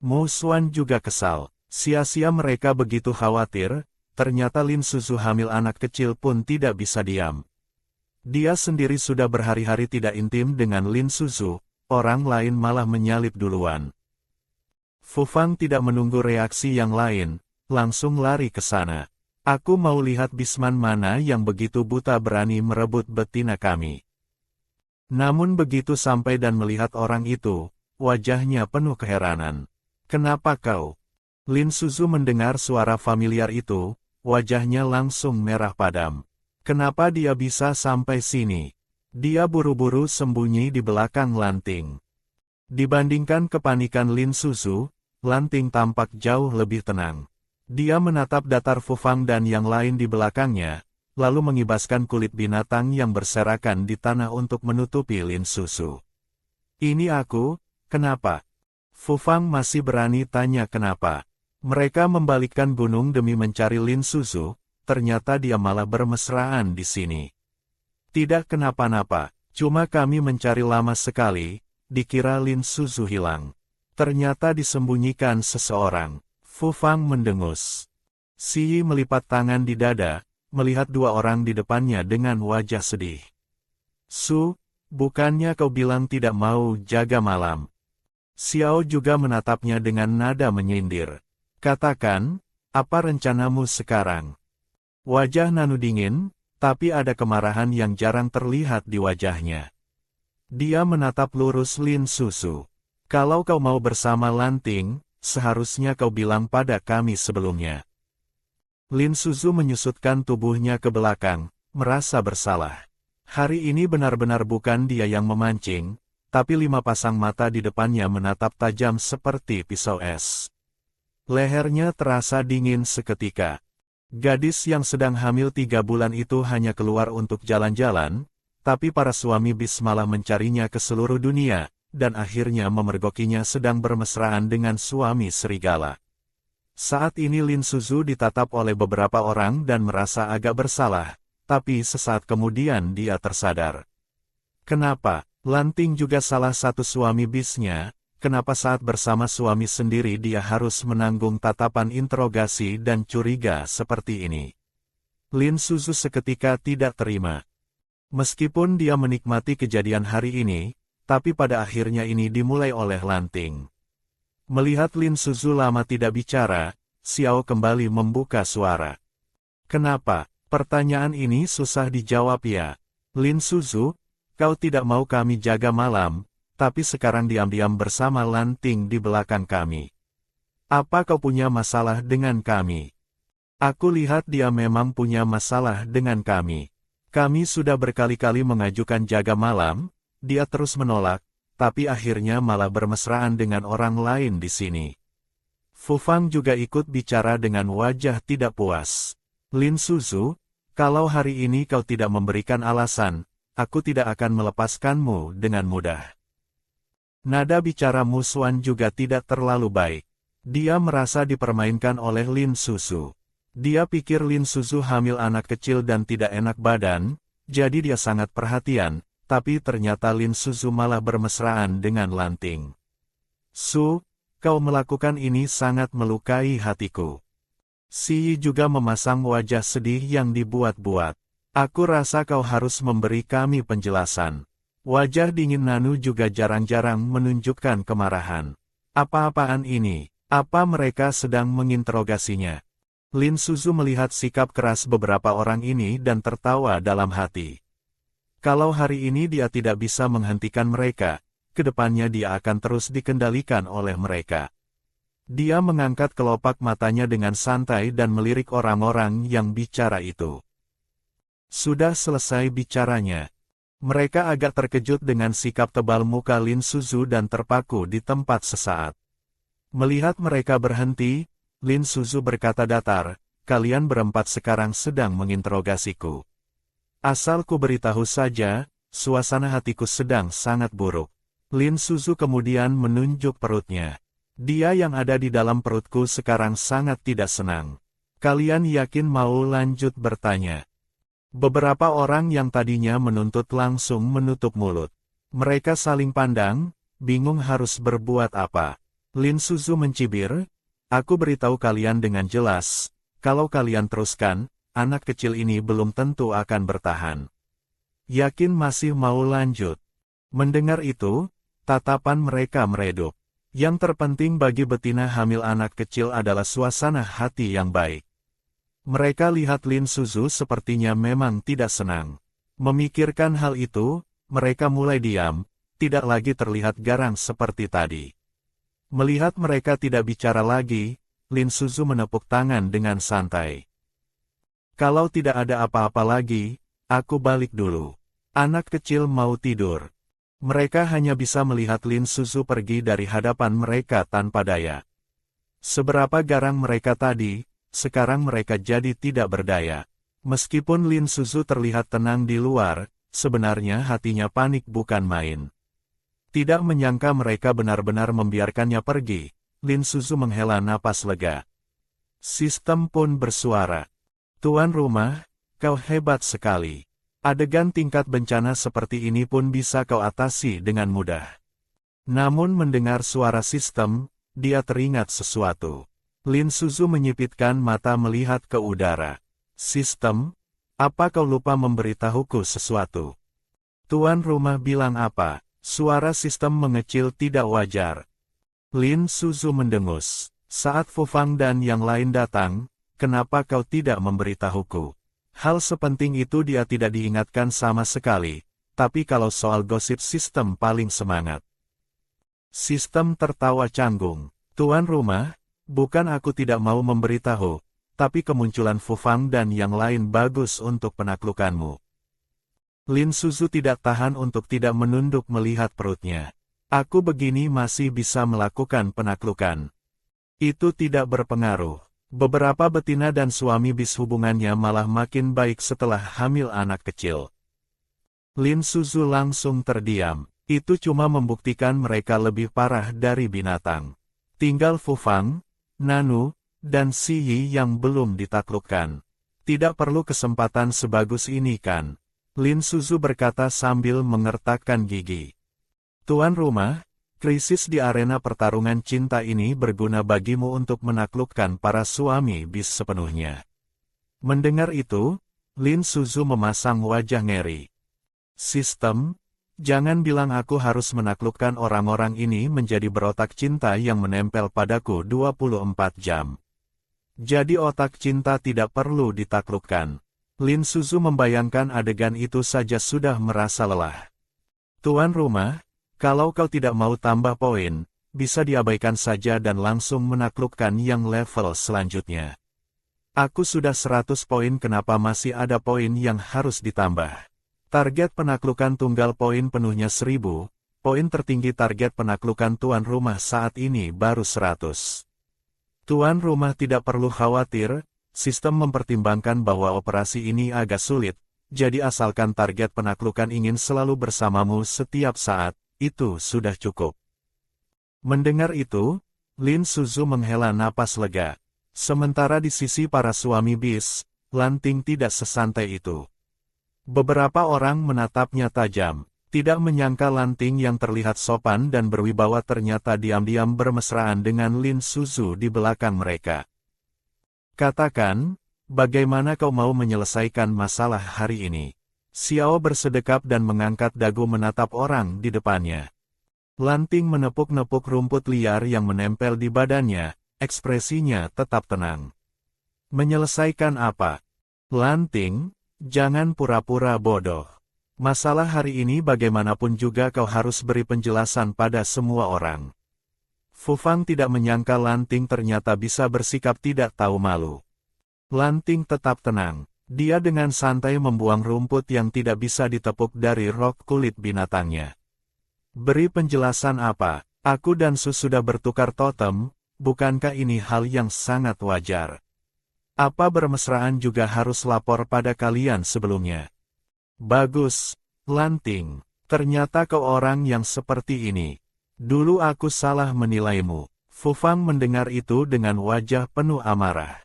Mo Xuan juga kesal. Sia-sia mereka begitu khawatir, ternyata Lin Suzu hamil anak kecil pun tidak bisa diam. Dia sendiri sudah berhari-hari tidak intim dengan Lin Suzu, orang lain malah menyalip duluan. Fu Fang tidak menunggu reaksi yang lain, langsung lari ke sana. Aku mau lihat bisman mana yang begitu buta berani merebut betina kami. Namun begitu sampai dan melihat orang itu, wajahnya penuh keheranan. Kenapa kau? Lin Suzu mendengar suara familiar itu, wajahnya langsung merah padam. Kenapa dia bisa sampai sini? Dia buru-buru sembunyi di belakang Lanting. Dibandingkan kepanikan Lin Suzu, Lanting tampak jauh lebih tenang. Dia menatap datar Fu Fang dan yang lain di belakangnya, lalu mengibaskan kulit binatang yang berserakan di tanah untuk menutupi Lin Suzu. Ini aku, kenapa? Fu Fang masih berani tanya kenapa. Mereka membalikkan gunung demi mencari Lin Suzu, ternyata dia malah bermesraan di sini. Tidak kenapa-napa, cuma kami mencari lama sekali, dikira Lin Suzu hilang. Ternyata disembunyikan seseorang. Fu Fang mendengus. Si Yi melipat tangan di dada, melihat dua orang di depannya dengan wajah sedih. Bukannya kau bilang tidak mau jaga malam? Xiao juga menatapnya dengan nada menyindir. Katakan, apa rencanamu sekarang? Wajah Nanu dingin, tapi ada kemarahan yang jarang terlihat di wajahnya. Dia menatap lurus Lin Suzu. Kalau kau mau bersama Lanting, seharusnya kau bilang pada kami sebelumnya. Lin Suzu menyusutkan tubuhnya ke belakang, merasa bersalah. Hari ini benar-benar bukan dia yang memancing, tapi 5 pasang mata di depannya menatap tajam seperti pisau es. Lehernya terasa dingin seketika. Gadis yang sedang hamil 3 bulan itu hanya keluar untuk jalan-jalan, tapi para suami bis malah mencarinya ke seluruh dunia, dan akhirnya memergokinya sedang bermesraan dengan suami serigala. Saat ini Lin Suzu ditatap oleh beberapa orang dan merasa agak bersalah, tapi sesaat kemudian dia tersadar. Kenapa? Lanting juga salah satu suami bisnya. Kenapa saat bersama suami sendiri dia harus menanggung tatapan interogasi dan curiga seperti ini? Lin Suzu seketika tidak terima. Meskipun dia menikmati kejadian hari ini, tapi pada akhirnya ini dimulai oleh Lanting. Melihat Lin Suzu lama tidak bicara, Xiao kembali membuka suara. Kenapa? Pertanyaan ini susah dijawab ya. Lin Suzu, kau tidak mau kami jaga malam, tapi sekarang diam-diam bersama Lanting di belakang kami. Apa kau punya masalah dengan kami? Aku lihat dia memang punya masalah dengan kami. Kami sudah berkali-kali mengajukan jaga malam, dia terus menolak, tapi akhirnya malah bermesraan dengan orang lain di sini. Fu Fang juga ikut bicara dengan wajah tidak puas. Lin Suzu, kalau hari ini kau tidak memberikan alasan, aku tidak akan melepaskanmu dengan mudah. Nada bicara Mu Xuan juga tidak terlalu baik. Dia merasa dipermainkan oleh Lin Suzu. Dia pikir Lin Suzu hamil anak kecil dan tidak enak badan, jadi dia sangat perhatian, tapi ternyata Lin Suzu malah bermesraan dengan Lanting. Su, kau melakukan ini sangat melukai hatiku. Si Yi juga memasang wajah sedih yang dibuat-buat. Aku rasa kau harus memberi kami penjelasan. Wajah dingin Nanu juga jarang-jarang menunjukkan kemarahan. Apa-apaan ini? Apa mereka sedang menginterogasinya? Lin Suzu melihat sikap keras beberapa orang ini dan tertawa dalam hati. Kalau hari ini dia tidak bisa menghentikan mereka, kedepannya dia akan terus dikendalikan oleh mereka. Dia mengangkat kelopak matanya dengan santai dan melirik orang-orang yang bicara itu. Sudah selesai bicaranya. Mereka agak terkejut dengan sikap tebal muka Lin Suzu dan terpaku di tempat sesaat. Melihat mereka berhenti, Lin Suzu berkata datar, kalian berempat sekarang sedang menginterogasiku. Asal ku beritahu saja, suasana hatiku sedang sangat buruk. Lin Suzu kemudian menunjuk perutnya. Dia yang ada di dalam perutku sekarang sangat tidak senang. Kalian yakin mau lanjut bertanya? Beberapa orang yang tadinya menuntut langsung menutup mulut. Mereka saling pandang, bingung harus berbuat apa. Lin Suzu mencibir, aku beritahu kalian dengan jelas, kalau kalian teruskan, anak kecil ini belum tentu akan bertahan. Yakin masih mau lanjut? Mendengar itu, tatapan mereka meredup. Yang terpenting bagi betina hamil anak kecil adalah suasana hati yang baik. Mereka lihat Lin Suzu sepertinya memang tidak senang. Memikirkan hal itu, mereka mulai diam, tidak lagi terlihat garang seperti tadi. Melihat mereka tidak bicara lagi, Lin Suzu menepuk tangan dengan santai. Kalau tidak ada apa-apa lagi, aku balik dulu. Anak kecil mau tidur. Mereka hanya bisa melihat Lin Suzu pergi dari hadapan mereka tanpa daya. Seberapa garang mereka tadi, sekarang mereka jadi tidak berdaya. Meskipun Lin Suzu terlihat tenang di luar, sebenarnya hatinya panik bukan main. Tidak menyangka mereka benar-benar membiarkannya pergi, Lin Suzu menghela napas lega. Sistem pun bersuara. Tuan rumah, kau hebat sekali. Adegan tingkat bencana seperti ini pun bisa kau atasi dengan mudah. Namun mendengar suara sistem, dia teringat sesuatu. Lin Suzu menyipitkan mata melihat ke udara. Sistem? Apa kau lupa memberitahuku sesuatu? Tuan rumah bilang apa? Suara sistem mengecil tidak wajar. Lin Suzu mendengus. Saat Fu Fang dan yang lain datang, kenapa kau tidak memberitahuku? Hal sepenting itu dia tidak diingatkan sama sekali, tapi kalau soal gosip sistem paling semangat. Sistem tertawa canggung. Tuan rumah, bukan aku tidak mau memberitahu, tapi kemunculan Fu Fang dan yang lain bagus untuk penaklukanmu. Lin Suzu tidak tahan untuk tidak menunduk melihat perutnya. Aku begini masih bisa melakukan penaklukan. Itu tidak berpengaruh. Beberapa betina dan suami bis hubungannya malah makin baik setelah hamil anak kecil. Lin Suzu langsung terdiam. Itu cuma membuktikan mereka lebih parah dari binatang. Tinggal Fu Fang, Nanu, dan Si Yi yang belum ditaklukkan. Tidak perlu kesempatan sebagus ini kan? Lin Suzu berkata sambil mengertakkan gigi. Tuan rumah, krisis di arena pertarungan cinta ini berguna bagimu untuk menaklukkan para suami bis sepenuhnya. Mendengar itu, Lin Suzu memasang wajah ngeri. Sistem, jangan bilang aku harus menaklukkan orang-orang ini menjadi berotak cinta yang menempel padaku 24 jam. Jadi otak cinta tidak perlu ditaklukkan. Lin Suzu membayangkan adegan itu saja sudah merasa lelah. Tuan rumah, kalau kau tidak mau tambah poin, bisa diabaikan saja dan langsung menaklukkan yang level selanjutnya. Aku sudah 100 poin, kenapa masih ada poin yang harus ditambah? Target penaklukan tunggal poin penuhnya 1000, poin tertinggi target penaklukan tuan rumah saat ini baru 100. Tuan rumah tidak perlu khawatir. Sistem mempertimbangkan bahwa operasi ini agak sulit, jadi asalkan target penaklukan ingin selalu bersamamu setiap saat, itu sudah cukup. Mendengar itu, Lin Suzu menghela napas lega. Sementara di sisi para suami bis, Lanting tidak sesantai itu. Beberapa orang menatapnya tajam, tidak menyangka Lanting yang terlihat sopan dan berwibawa ternyata diam-diam bermesraan dengan Lin Suzu di belakang mereka. Katakan, bagaimana kau mau menyelesaikan masalah hari ini? Xiao bersedekap dan mengangkat dagu menatap orang di depannya. Lanting menepuk-nepuk rumput liar yang menempel di badannya, ekspresinya tetap tenang. Menyelesaikan apa? Lanting, jangan pura-pura bodoh. Masalah hari ini bagaimanapun juga kau harus beri penjelasan pada semua orang. Fu Fang tidak menyangka Lanting ternyata bisa bersikap tidak tahu malu. Lanting tetap tenang. Dia dengan santai membuang rumput yang tidak bisa ditepuk dari rok kulit binatangnya. Beri penjelasan apa? Aku dan Su sudah bertukar totem, bukankah ini hal yang sangat wajar? Apa bermesraan juga harus lapor pada kalian sebelumnya? Bagus, Lanting. Ternyata kau orang yang seperti ini. Dulu aku salah menilaimu. Fu Fang mendengar itu dengan wajah penuh amarah.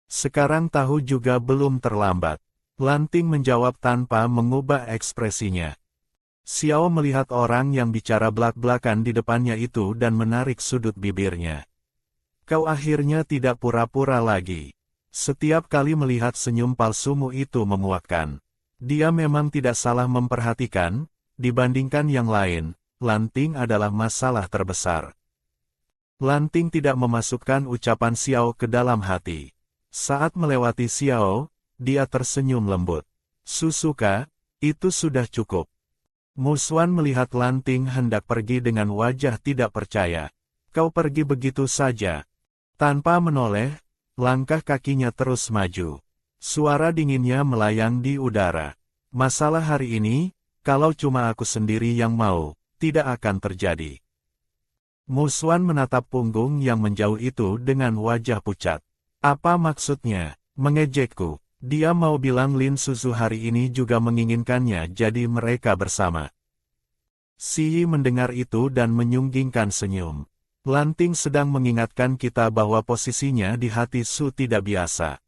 Sekarang tahu juga belum terlambat. Lanting menjawab tanpa mengubah ekspresinya. Xiao melihat orang yang bicara belak-belakan di depannya itu dan menarik sudut bibirnya. Kau akhirnya tidak pura-pura lagi. Setiap kali melihat senyum palsumu itu memuakkan. Dia memang tidak salah memperhatikan, dibandingkan yang lain. Lanting adalah masalah terbesar. Lanting tidak memasukkan ucapan Xiao ke dalam hati. Saat melewati Xiao, dia tersenyum lembut. Susuka, itu sudah cukup. Musuan melihat Lanting hendak pergi dengan wajah tidak percaya. Kau pergi begitu saja. Tanpa menoleh, langkah kakinya terus maju. Suara dinginnya melayang di udara. Masalah hari ini, kalau cuma aku sendiri yang mau, tidak akan terjadi. Musuan menatap punggung yang menjauh itu dengan wajah pucat. Apa maksudnya? Mengejekku. Dia mau bilang Lin Suzu hari ini juga menginginkannya jadi mereka bersama. Si Yi mendengar itu dan menyunggingkan senyum. Lanting sedang mengingatkan kita bahwa posisinya di hati Su tidak biasa.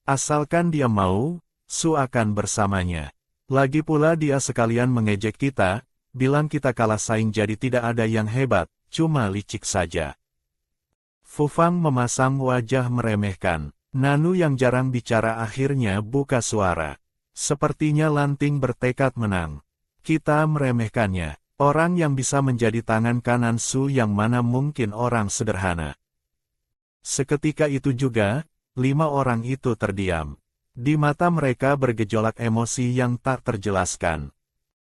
Asalkan dia mau, Su akan bersamanya. Lagi pula dia sekalian mengejek kita, bilang kita kalah saing jadi tidak ada yang hebat, cuma licik saja. Fu Fang memasang wajah meremehkan. Nanu yang jarang bicara akhirnya buka suara. Sepertinya Lanting bertekad menang. Kita meremehkannya. Orang yang bisa menjadi tangan kanan Su yang mana mungkin orang sederhana. Seketika itu juga, 5 orang itu terdiam. Di mata mereka bergejolak emosi yang tak terjelaskan.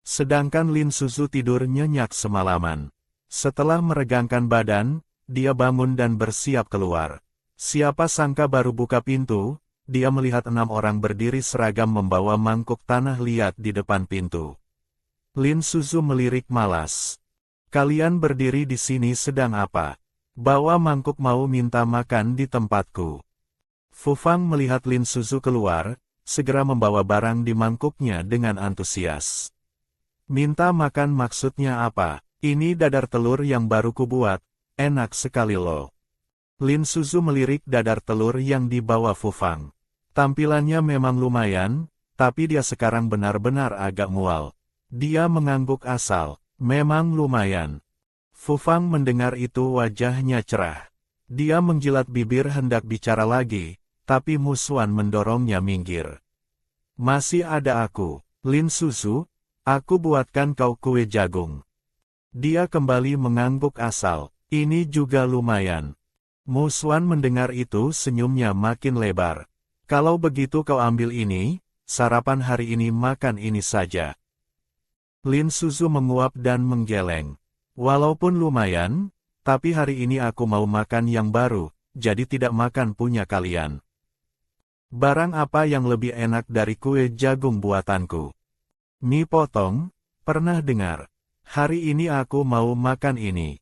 Sedangkan Lin Suzu tidur nyenyak semalaman. Setelah meregangkan badan, dia bangun dan bersiap keluar. Siapa sangka baru buka pintu, dia melihat 6 orang berdiri seragam membawa mangkuk tanah liat di depan pintu. Lin Suzu melirik malas. Kalian berdiri di sini sedang apa? Bawa mangkuk mau minta makan di tempatku. Fu Fang melihat Lin Suzu keluar, segera membawa barang di mangkuknya dengan antusias. Minta makan maksudnya apa? Ini dadar telur yang baru kubuat, enak sekali loh. Lin Suzu melirik dadar telur yang dibawa Fu Fang. Tampilannya memang lumayan, tapi dia sekarang benar-benar agak mual. Dia mengangguk asal, memang lumayan. Fu Fang mendengar itu wajahnya cerah. Dia menjilat bibir hendak bicara lagi, tapi Mu Xuan mendorongnya minggir. Masih ada aku, Lin Suzu, aku buatkan kau kue jagung. Dia kembali mengangguk asal, ini juga lumayan. Mu Xuan mendengar itu senyumnya makin lebar. Kalau begitu kau ambil ini, sarapan hari ini makan ini saja. Lin Suzu menguap dan menggeleng. Walaupun lumayan, tapi hari ini aku mau makan yang baru, jadi tidak makan punya kalian. Barang apa yang lebih enak dari kue jagung buatanku? Mie potong, pernah dengar? Hari ini aku mau makan ini.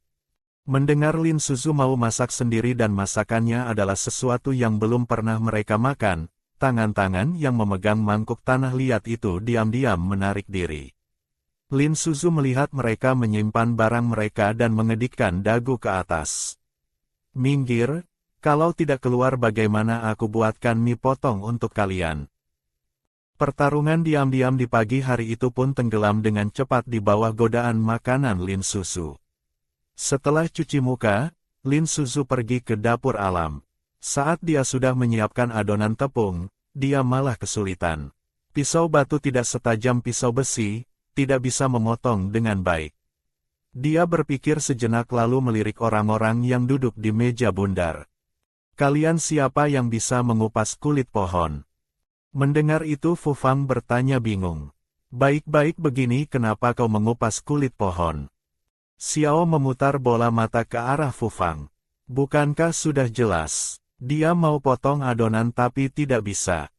Mendengar Lin Suzu mau masak sendiri dan masakannya adalah sesuatu yang belum pernah mereka makan, tangan-tangan yang memegang mangkuk tanah liat itu diam-diam menarik diri. Lin Suzu melihat mereka menyimpan barang mereka dan mengedikkan dagu ke atas. Minggir, kalau tidak keluar bagaimana aku buatkan mie potong untuk kalian. Pertarungan diam-diam di pagi hari itu pun tenggelam dengan cepat di bawah godaan makanan Lin Suzu. Setelah cuci muka, Lin Suzu pergi ke dapur alam. Saat dia sudah menyiapkan adonan tepung, dia malah kesulitan. Pisau batu tidak setajam pisau besi, tidak bisa memotong dengan baik. Dia berpikir sejenak lalu melirik orang-orang yang duduk di meja bundar. Kalian siapa yang bisa mengupas kulit pohon? Mendengar itu Fu Fang bertanya bingung. Baik-baik begini kenapa kau mengupas kulit pohon? Xiao memutar bola mata ke arah Fu Fang. Bukankah sudah jelas, dia mau potong adonan tapi tidak bisa.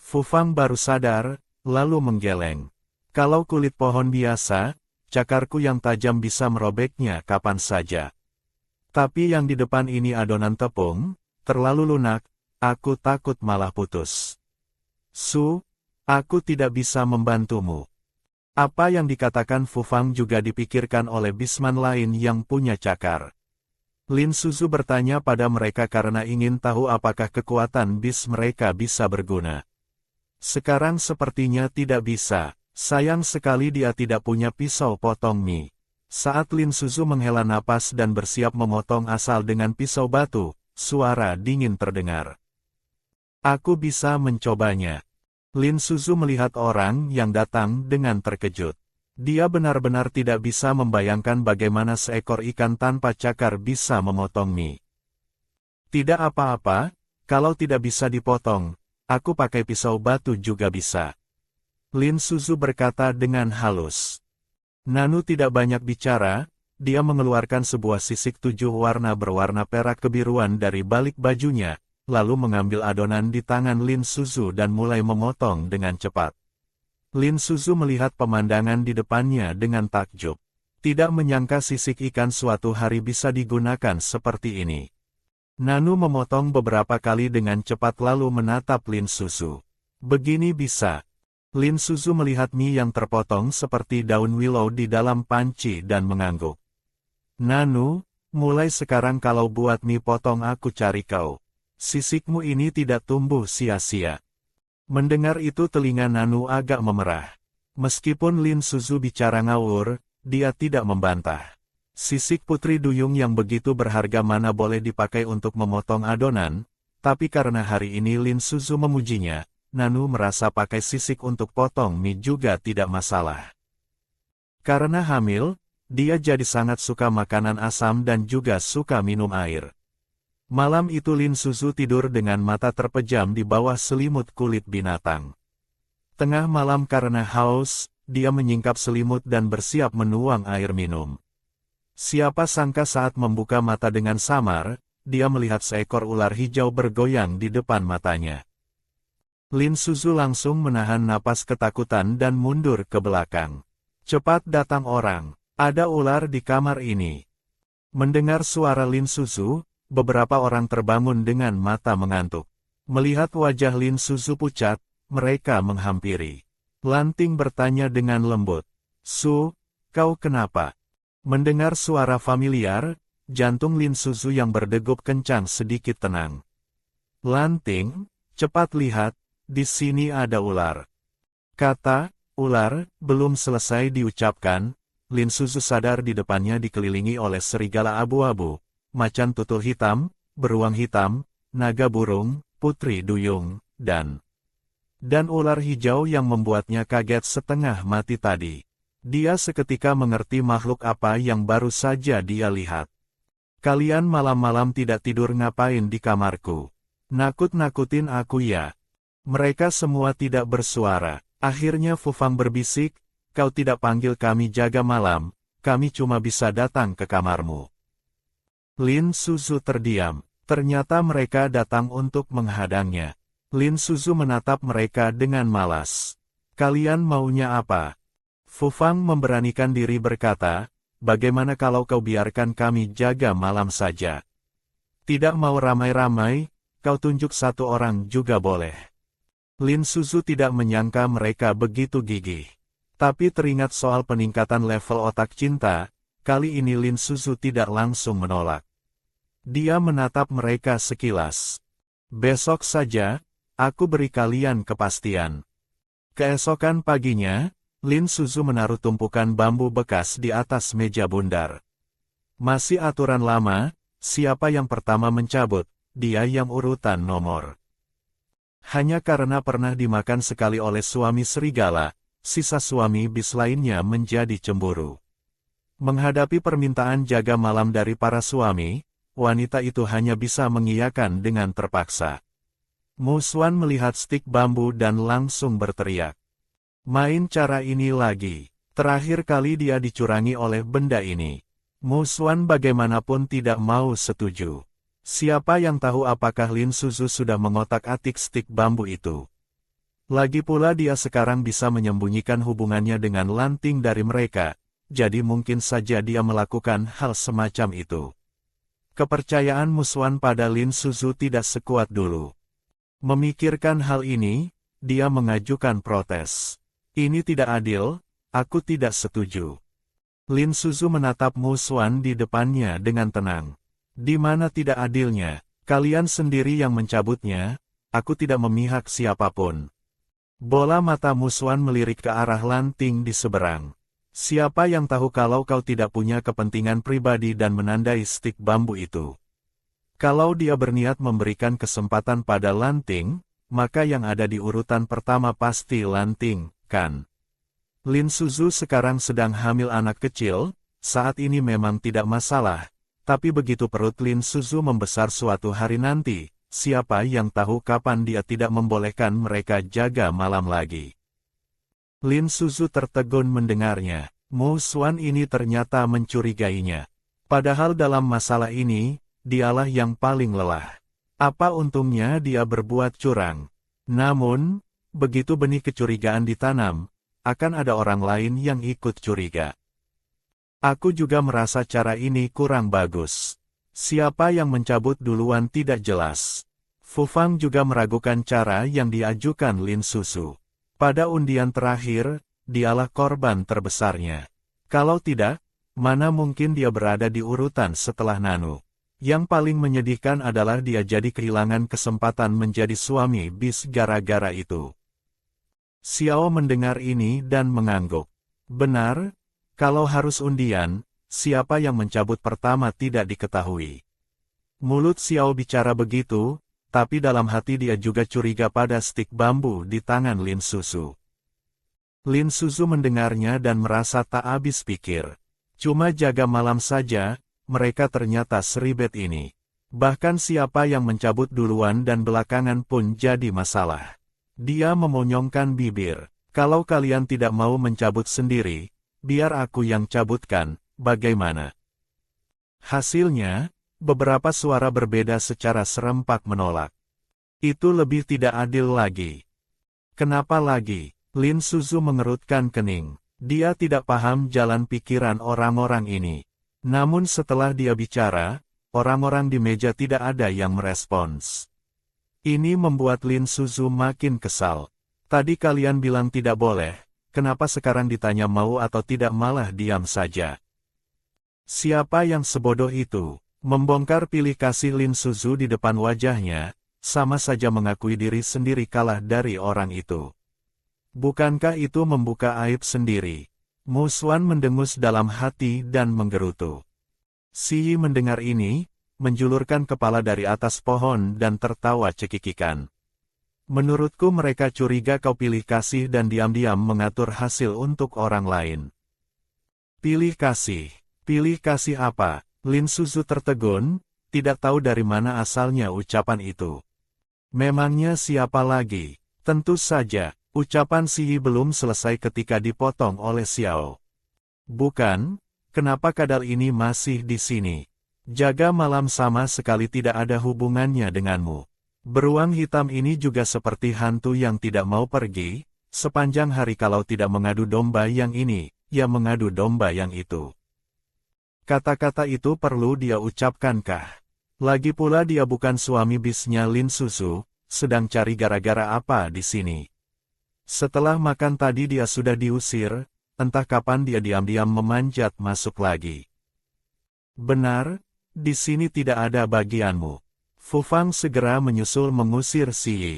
Fu Fang baru sadar, lalu menggeleng. Kalau kulit pohon biasa, cakarku yang tajam bisa merobeknya kapan saja. Tapi yang di depan ini adonan tepung, terlalu lunak, aku takut malah putus. Su, aku tidak bisa membantumu. Apa yang dikatakan Fu Fang juga dipikirkan oleh bisman lain yang punya cakar. Lin Suzu bertanya pada mereka karena ingin tahu apakah kekuatan bis mereka bisa berguna. Sekarang sepertinya tidak bisa, sayang sekali dia tidak punya pisau potong mie. Saat Lin Suzu menghela napas dan bersiap memotong asal dengan pisau batu, suara dingin terdengar. Aku bisa mencobanya. Lin Suzu melihat orang yang datang dengan terkejut. Dia benar-benar tidak bisa membayangkan bagaimana seekor ikan tanpa cakar bisa memotong mie. Tidak apa-apa, kalau tidak bisa dipotong, aku pakai pisau batu juga bisa. Lin Suzu berkata dengan halus. Nanu tidak banyak bicara, dia mengeluarkan sebuah sisik 7 warna berwarna perak kebiruan dari balik bajunya, lalu mengambil adonan di tangan Lin Suzu dan mulai memotong dengan cepat. Lin Suzu melihat pemandangan di depannya dengan takjub. Tidak menyangka sisik ikan suatu hari bisa digunakan seperti ini. Nanu memotong beberapa kali dengan cepat lalu menatap Lin Suzu. Begini bisa. Lin Suzu melihat mie yang terpotong seperti daun willow di dalam panci dan mengangguk. Nanu, mulai sekarang kalau buat mie potong aku cari kau. Sisikmu ini tidak tumbuh sia-sia. Mendengar itu telinga Nanu agak memerah. Meskipun Lin Suzu bicara ngawur, dia tidak membantah. Sisik putri duyung yang begitu berharga mana boleh dipakai untuk memotong adonan, tapi karena hari ini Lin Suzu memujinya, Nanu merasa pakai sisik untuk potong mie juga tidak masalah. Karena hamil, dia jadi sangat suka makanan asam dan juga suka minum air. Malam itu Lin Suzu tidur dengan mata terpejam di bawah selimut kulit binatang. Tengah malam karena haus, dia menyingkap selimut dan bersiap menuang air minum. Siapa sangka saat membuka mata dengan samar, dia melihat seekor ular hijau bergoyang di depan matanya. Lin Suzu langsung menahan napas ketakutan dan mundur ke belakang. Cepat datang orang, ada ular di kamar ini. Mendengar suara Lin Suzu, beberapa orang terbangun dengan mata mengantuk. Melihat wajah Lin Suzu pucat, mereka menghampiri. Lanting bertanya dengan lembut, "Su, kau kenapa?" Mendengar suara familiar, jantung Lin Suzu yang berdegup kencang sedikit tenang. "Lanting, cepat lihat, di sini ada ular." Kata ular belum selesai diucapkan, Lin Suzu sadar di depannya dikelilingi oleh serigala abu-abu, macan tutul hitam, beruang hitam, naga burung, putri duyung, dan ular hijau yang membuatnya kaget setengah mati tadi. Dia seketika mengerti makhluk apa yang baru saja dia lihat. "Kalian malam-malam tidak tidur ngapain di kamarku? Nakut-nakutin aku ya?" Mereka semua tidak bersuara. Akhirnya Fu Fang berbisik, "Kau tidak panggil kami jaga malam, kami cuma bisa datang ke kamarmu." Lin Suzu terdiam. Ternyata mereka datang untuk menghadangnya. Lin Suzu menatap mereka dengan malas. "Kalian maunya apa?" Fu Fang memberanikan diri berkata, "Bagaimana kalau kau biarkan kami jaga malam saja? Tidak mau ramai-ramai, kau tunjuk satu orang juga boleh." Lin Suzu tidak menyangka mereka begitu gigih. Tapi teringat soal peningkatan level otak cinta, kali ini Lin Suzu tidak langsung menolak. Dia menatap mereka sekilas. "Besok saja, aku beri kalian kepastian." Keesokan paginya, Lin Suzu menaruh tumpukan bambu bekas di atas meja bundar. Masih aturan lama, siapa yang pertama mencabut, dia yang urutan nomor. Hanya karena pernah dimakan sekali oleh suami serigala, sisa suami bis lainnya menjadi cemburu. Menghadapi permintaan jaga malam dari para suami, wanita itu hanya bisa mengiyakan dengan terpaksa. Mu Xuan melihat stik bambu dan langsung berteriak. "Main cara ini lagi. Terakhir kali dia dicurangi oleh benda ini." Mu Xuan bagaimanapun tidak mau setuju. Siapa yang tahu apakah Lin Suzu sudah mengotak-atik stik bambu itu. Lagi pula dia sekarang bisa menyembunyikan hubungannya dengan Lanting dari mereka, jadi mungkin saja dia melakukan hal semacam itu. Kepercayaan Mu Xuan pada Lin Suzu tidak sekuat dulu. Memikirkan hal ini, dia mengajukan protes. "Ini tidak adil, aku tidak setuju." Lin Suzu menatap Mu Xuan di depannya dengan tenang. "Di mana tidak adilnya? Kalian sendiri yang mencabutnya, aku tidak memihak siapapun." Bola mata Mu Xuan melirik ke arah Lanting di seberang. "Siapa yang tahu kalau kau tidak punya kepentingan pribadi dan menandai stik bambu itu? Kalau dia berniat memberikan kesempatan pada Lanting, maka yang ada di urutan pertama pasti Lanting, kan?" Lin Suzu sekarang sedang hamil anak kecil, saat ini memang tidak masalah. Tapi begitu perut Lin Suzu membesar suatu hari nanti, siapa yang tahu kapan dia tidak membolehkan mereka jaga malam lagi. Lin Suzu tertegun mendengarnya. Mu Xuan ini ternyata mencurigainya. Padahal dalam masalah ini, dialah yang paling lelah. Apa untungnya dia berbuat curang? Namun, begitu benih kecurigaan ditanam, akan ada orang lain yang ikut curiga. Aku juga merasa cara ini kurang bagus. Siapa yang mencabut duluan tidak jelas. Fu Fang juga meragukan cara yang diajukan Lin Suzu. Pada undian terakhir, dialah korban terbesarnya. Kalau tidak, mana mungkin dia berada di urutan setelah Nanu. Yang paling menyedihkan adalah dia jadi kehilangan kesempatan menjadi suami bis gara-gara itu. Xiao mendengar ini dan mengangguk. Benar, kalau harus undian, siapa yang mencabut pertama tidak diketahui. Mulut Xiao bicara begitu, tapi dalam hati dia juga curiga pada stik bambu di tangan Lin Suzu. Lin Suzu mendengarnya dan merasa tak habis pikir. Cuma jaga malam saja, mereka ternyata seribet ini. Bahkan siapa yang mencabut duluan dan belakangan pun jadi masalah. Dia memonyongkan bibir. "Kalau kalian tidak mau mencabut sendiri, biar aku yang cabutkan, bagaimana?" Hasilnya, beberapa suara berbeda secara serempak menolak. "Itu lebih tidak adil lagi. Kenapa lagi? Lin Suzu mengerutkan kening. Dia tidak paham jalan pikiran orang-orang ini. Namun setelah dia bicara, orang-orang di meja tidak ada yang merespons. Ini membuat Lin Suzu makin kesal. Tadi kalian bilang tidak boleh, kenapa sekarang ditanya mau atau tidak malah diam saja? Siapa yang sebodoh itu? Membongkar pilih kasih Lin Suzu di depan wajahnya, sama saja mengakui diri sendiri kalah dari orang itu. Bukankah itu membuka aib sendiri? Mu Xuan mendengus dalam hati dan menggerutu. Si Yi mendengar ini, menjulurkan kepala dari atas pohon dan tertawa cekikikan. Menurutku mereka curiga kau pilih kasih dan diam-diam mengatur hasil untuk orang lain. Pilih kasih apa? Lin Suzu tertegun, tidak tahu dari mana asalnya ucapan itu. Memangnya siapa lagi? Tentu saja. Ucapan Si Yi belum selesai ketika dipotong oleh Xiao. Bukan, kenapa kadal ini masih di sini? Jaga malam sama sekali tidak ada hubungannya denganmu. Beruang hitam ini juga seperti hantu yang tidak mau pergi, sepanjang hari kalau tidak mengadu domba yang ini, ya mengadu domba yang itu. Kata-kata itu perlu dia ucapkankah? Lagi pula dia bukan suami bisnya Lin Suzu, sedang cari gara-gara apa di sini. Setelah makan tadi dia sudah diusir, entah kapan dia diam-diam memanjat masuk lagi. Benar, di sini tidak ada bagianmu. Fu Fang segera menyusul mengusir Si Yi.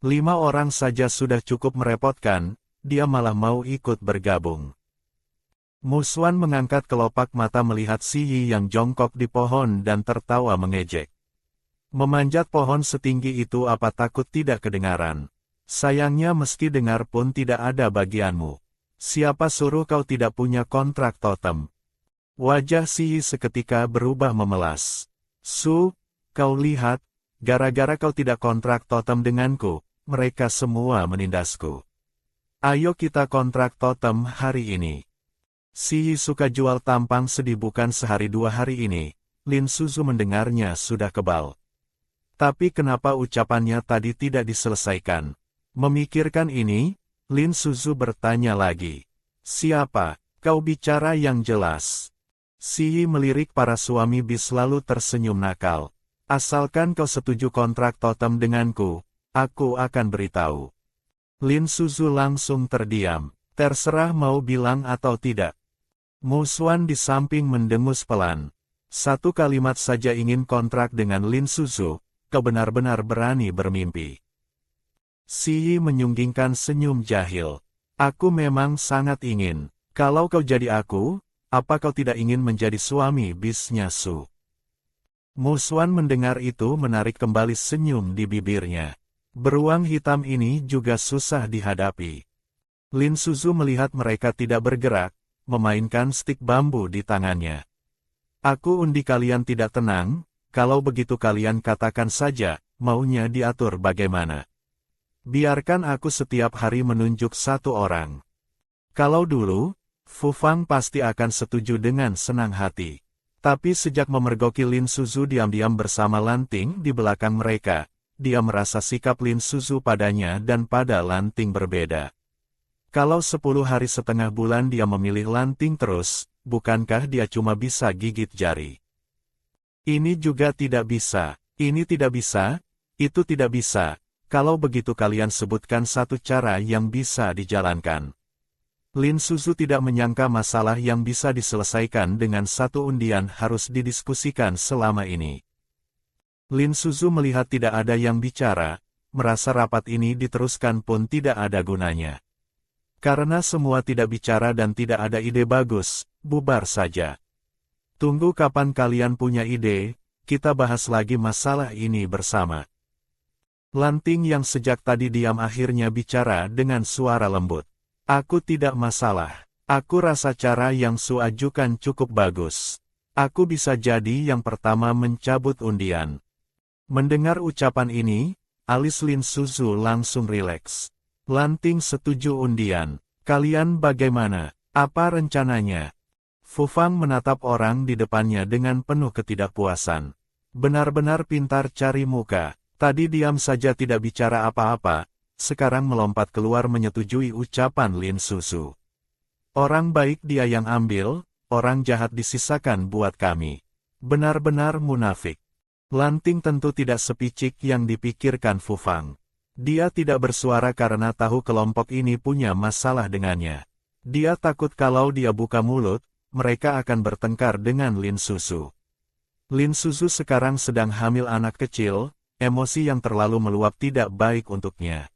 5 orang saja sudah cukup merepotkan, dia malah mau ikut bergabung. Mu Xuan mengangkat kelopak mata melihat Si Yi yang jongkok di pohon dan tertawa mengejek. Memanjat pohon setinggi itu apa takut tidak kedengaran? Sayangnya meski dengar pun tidak ada bagianmu. Siapa suruh kau tidak punya kontrak totem? Wajah Si Yi seketika berubah memelas. Su, kau lihat, gara-gara kau tidak kontrak totem denganku, mereka semua menindasku. Ayo kita kontrak totem hari ini. Si Yi suka jual tampang sedih bukan sehari 2 hari ini. Lin Suzu mendengarnya sudah kebal. Tapi kenapa ucapannya tadi tidak diselesaikan? Memikirkan ini, Lin Suzu bertanya lagi. Siapa? Kau bicara yang jelas. Si Yi melirik para suami bis lalu tersenyum nakal. Asalkan kau setuju kontrak totem denganku, aku akan beritahu. Lin Suzu langsung terdiam. Terserah mau bilang atau tidak. Mu Xuan di samping mendengus pelan. Satu kalimat saja ingin kontrak dengan Lin Suzu, kau benar-benar berani bermimpi. Si Yi menyunggingkan senyum jahil. Aku memang sangat ingin. Kalau kau jadi aku, apa kau tidak ingin menjadi suami bisnya Su? Mu Xuan mendengar itu menarik kembali senyum di bibirnya. Beruang hitam ini juga susah dihadapi. Lin Suzu melihat mereka tidak bergerak, memainkan stik bambu di tangannya. Aku undi kalian tidak tenang, kalau begitu kalian katakan saja, maunya diatur bagaimana. Biarkan aku setiap hari menunjuk 1 orang. Kalau dulu, Fu Fang pasti akan setuju dengan senang hati. Tapi sejak memergoki Lin Suzu diam-diam bersama Lanting di belakang mereka, dia merasa sikap Lin Suzu padanya dan pada Lanting berbeda. Kalau 10 hari setengah bulan dia memilih Lanting terus, bukankah dia cuma bisa gigit jari? Ini juga tidak bisa, ini tidak bisa, itu tidak bisa. Kalau begitu kalian sebutkan satu cara yang bisa dijalankan. Lin Suzu tidak menyangka masalah yang bisa diselesaikan dengan 1 undian harus didiskusikan selama ini. Lin Suzu melihat tidak ada yang bicara, merasa rapat ini diteruskan pun tidak ada gunanya. Karena semua tidak bicara dan tidak ada ide bagus, bubar saja. Tunggu kapan kalian punya ide, kita bahas lagi masalah ini bersama. Lanting yang sejak tadi diam akhirnya bicara dengan suara lembut. Aku tidak masalah. Aku rasa cara yang Su ajukan cukup bagus. Aku bisa jadi yang pertama mencabut undian. Mendengar ucapan ini, alis Lin Suzu langsung rileks. Lanting setuju undian. Kalian bagaimana? Apa rencananya? Fu Fang menatap orang di depannya dengan penuh ketidakpuasan. Benar-benar pintar cari muka. Tadi diam saja tidak bicara apa-apa, sekarang melompat keluar menyetujui ucapan Lin Suzu. Orang baik dia yang ambil, orang jahat disisakan buat kami. Benar-benar munafik. Lanting tentu tidak sepicik yang dipikirkan Fu Fang. Dia tidak bersuara karena tahu kelompok ini punya masalah dengannya. Dia takut kalau dia buka mulut, mereka akan bertengkar dengan Lin Suzu. Lin Suzu sekarang sedang hamil anak kecil, emosi yang terlalu meluap tidak baik untuknya.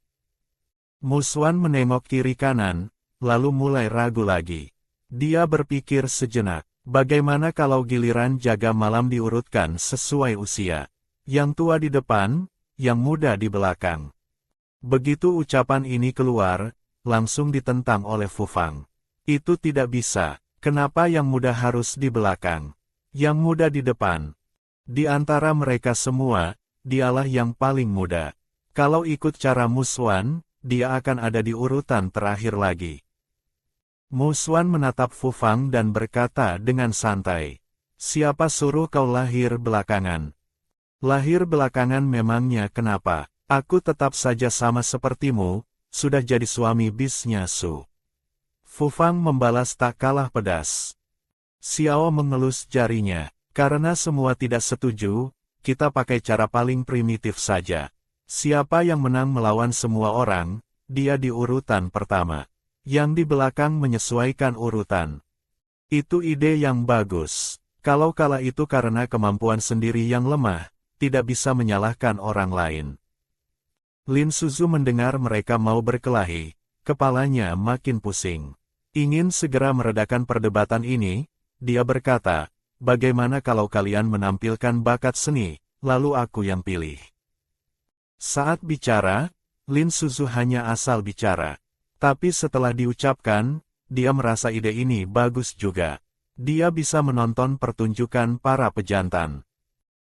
Mu Xuan menengok kiri kanan, lalu mulai ragu lagi. Dia berpikir sejenak, bagaimana kalau giliran jaga malam diurutkan sesuai usia? Yang tua di depan, yang muda di belakang. Begitu ucapan ini keluar, langsung ditentang oleh Fu Fang. Itu tidak bisa, kenapa yang muda harus di belakang? Yang muda di depan. Di antara mereka semua, dialah yang paling muda. Kalau ikut cara Mu Xuan, dia akan ada di urutan terakhir lagi. Mu Xuan menatap Fu Fang dan berkata dengan santai, "Siapa suruh kau lahir belakangan?" "Lahir belakangan memangnya kenapa? Aku tetap saja sama sepertimu, sudah jadi suami bisnya Su." Fu Fang membalas tak kalah pedas. Xiao mengelus jarinya, "Karena semua tidak setuju, kita pakai cara paling primitif saja. Siapa yang menang melawan semua orang, dia di urutan pertama. Yang di belakang menyesuaikan urutan." Itu ide yang bagus. Kalau kala itu karena kemampuan sendiri yang lemah, tidak bisa menyalahkan orang lain. Lin Suzu mendengar mereka mau berkelahi, kepalanya makin pusing. Ingin segera meredakan perdebatan ini, dia berkata, "Bagaimana kalau kalian menampilkan bakat seni, lalu aku yang pilih?" Saat bicara, Lin Suzu hanya asal bicara. Tapi setelah diucapkan, dia merasa ide ini bagus juga. Dia bisa menonton pertunjukan para pejantan.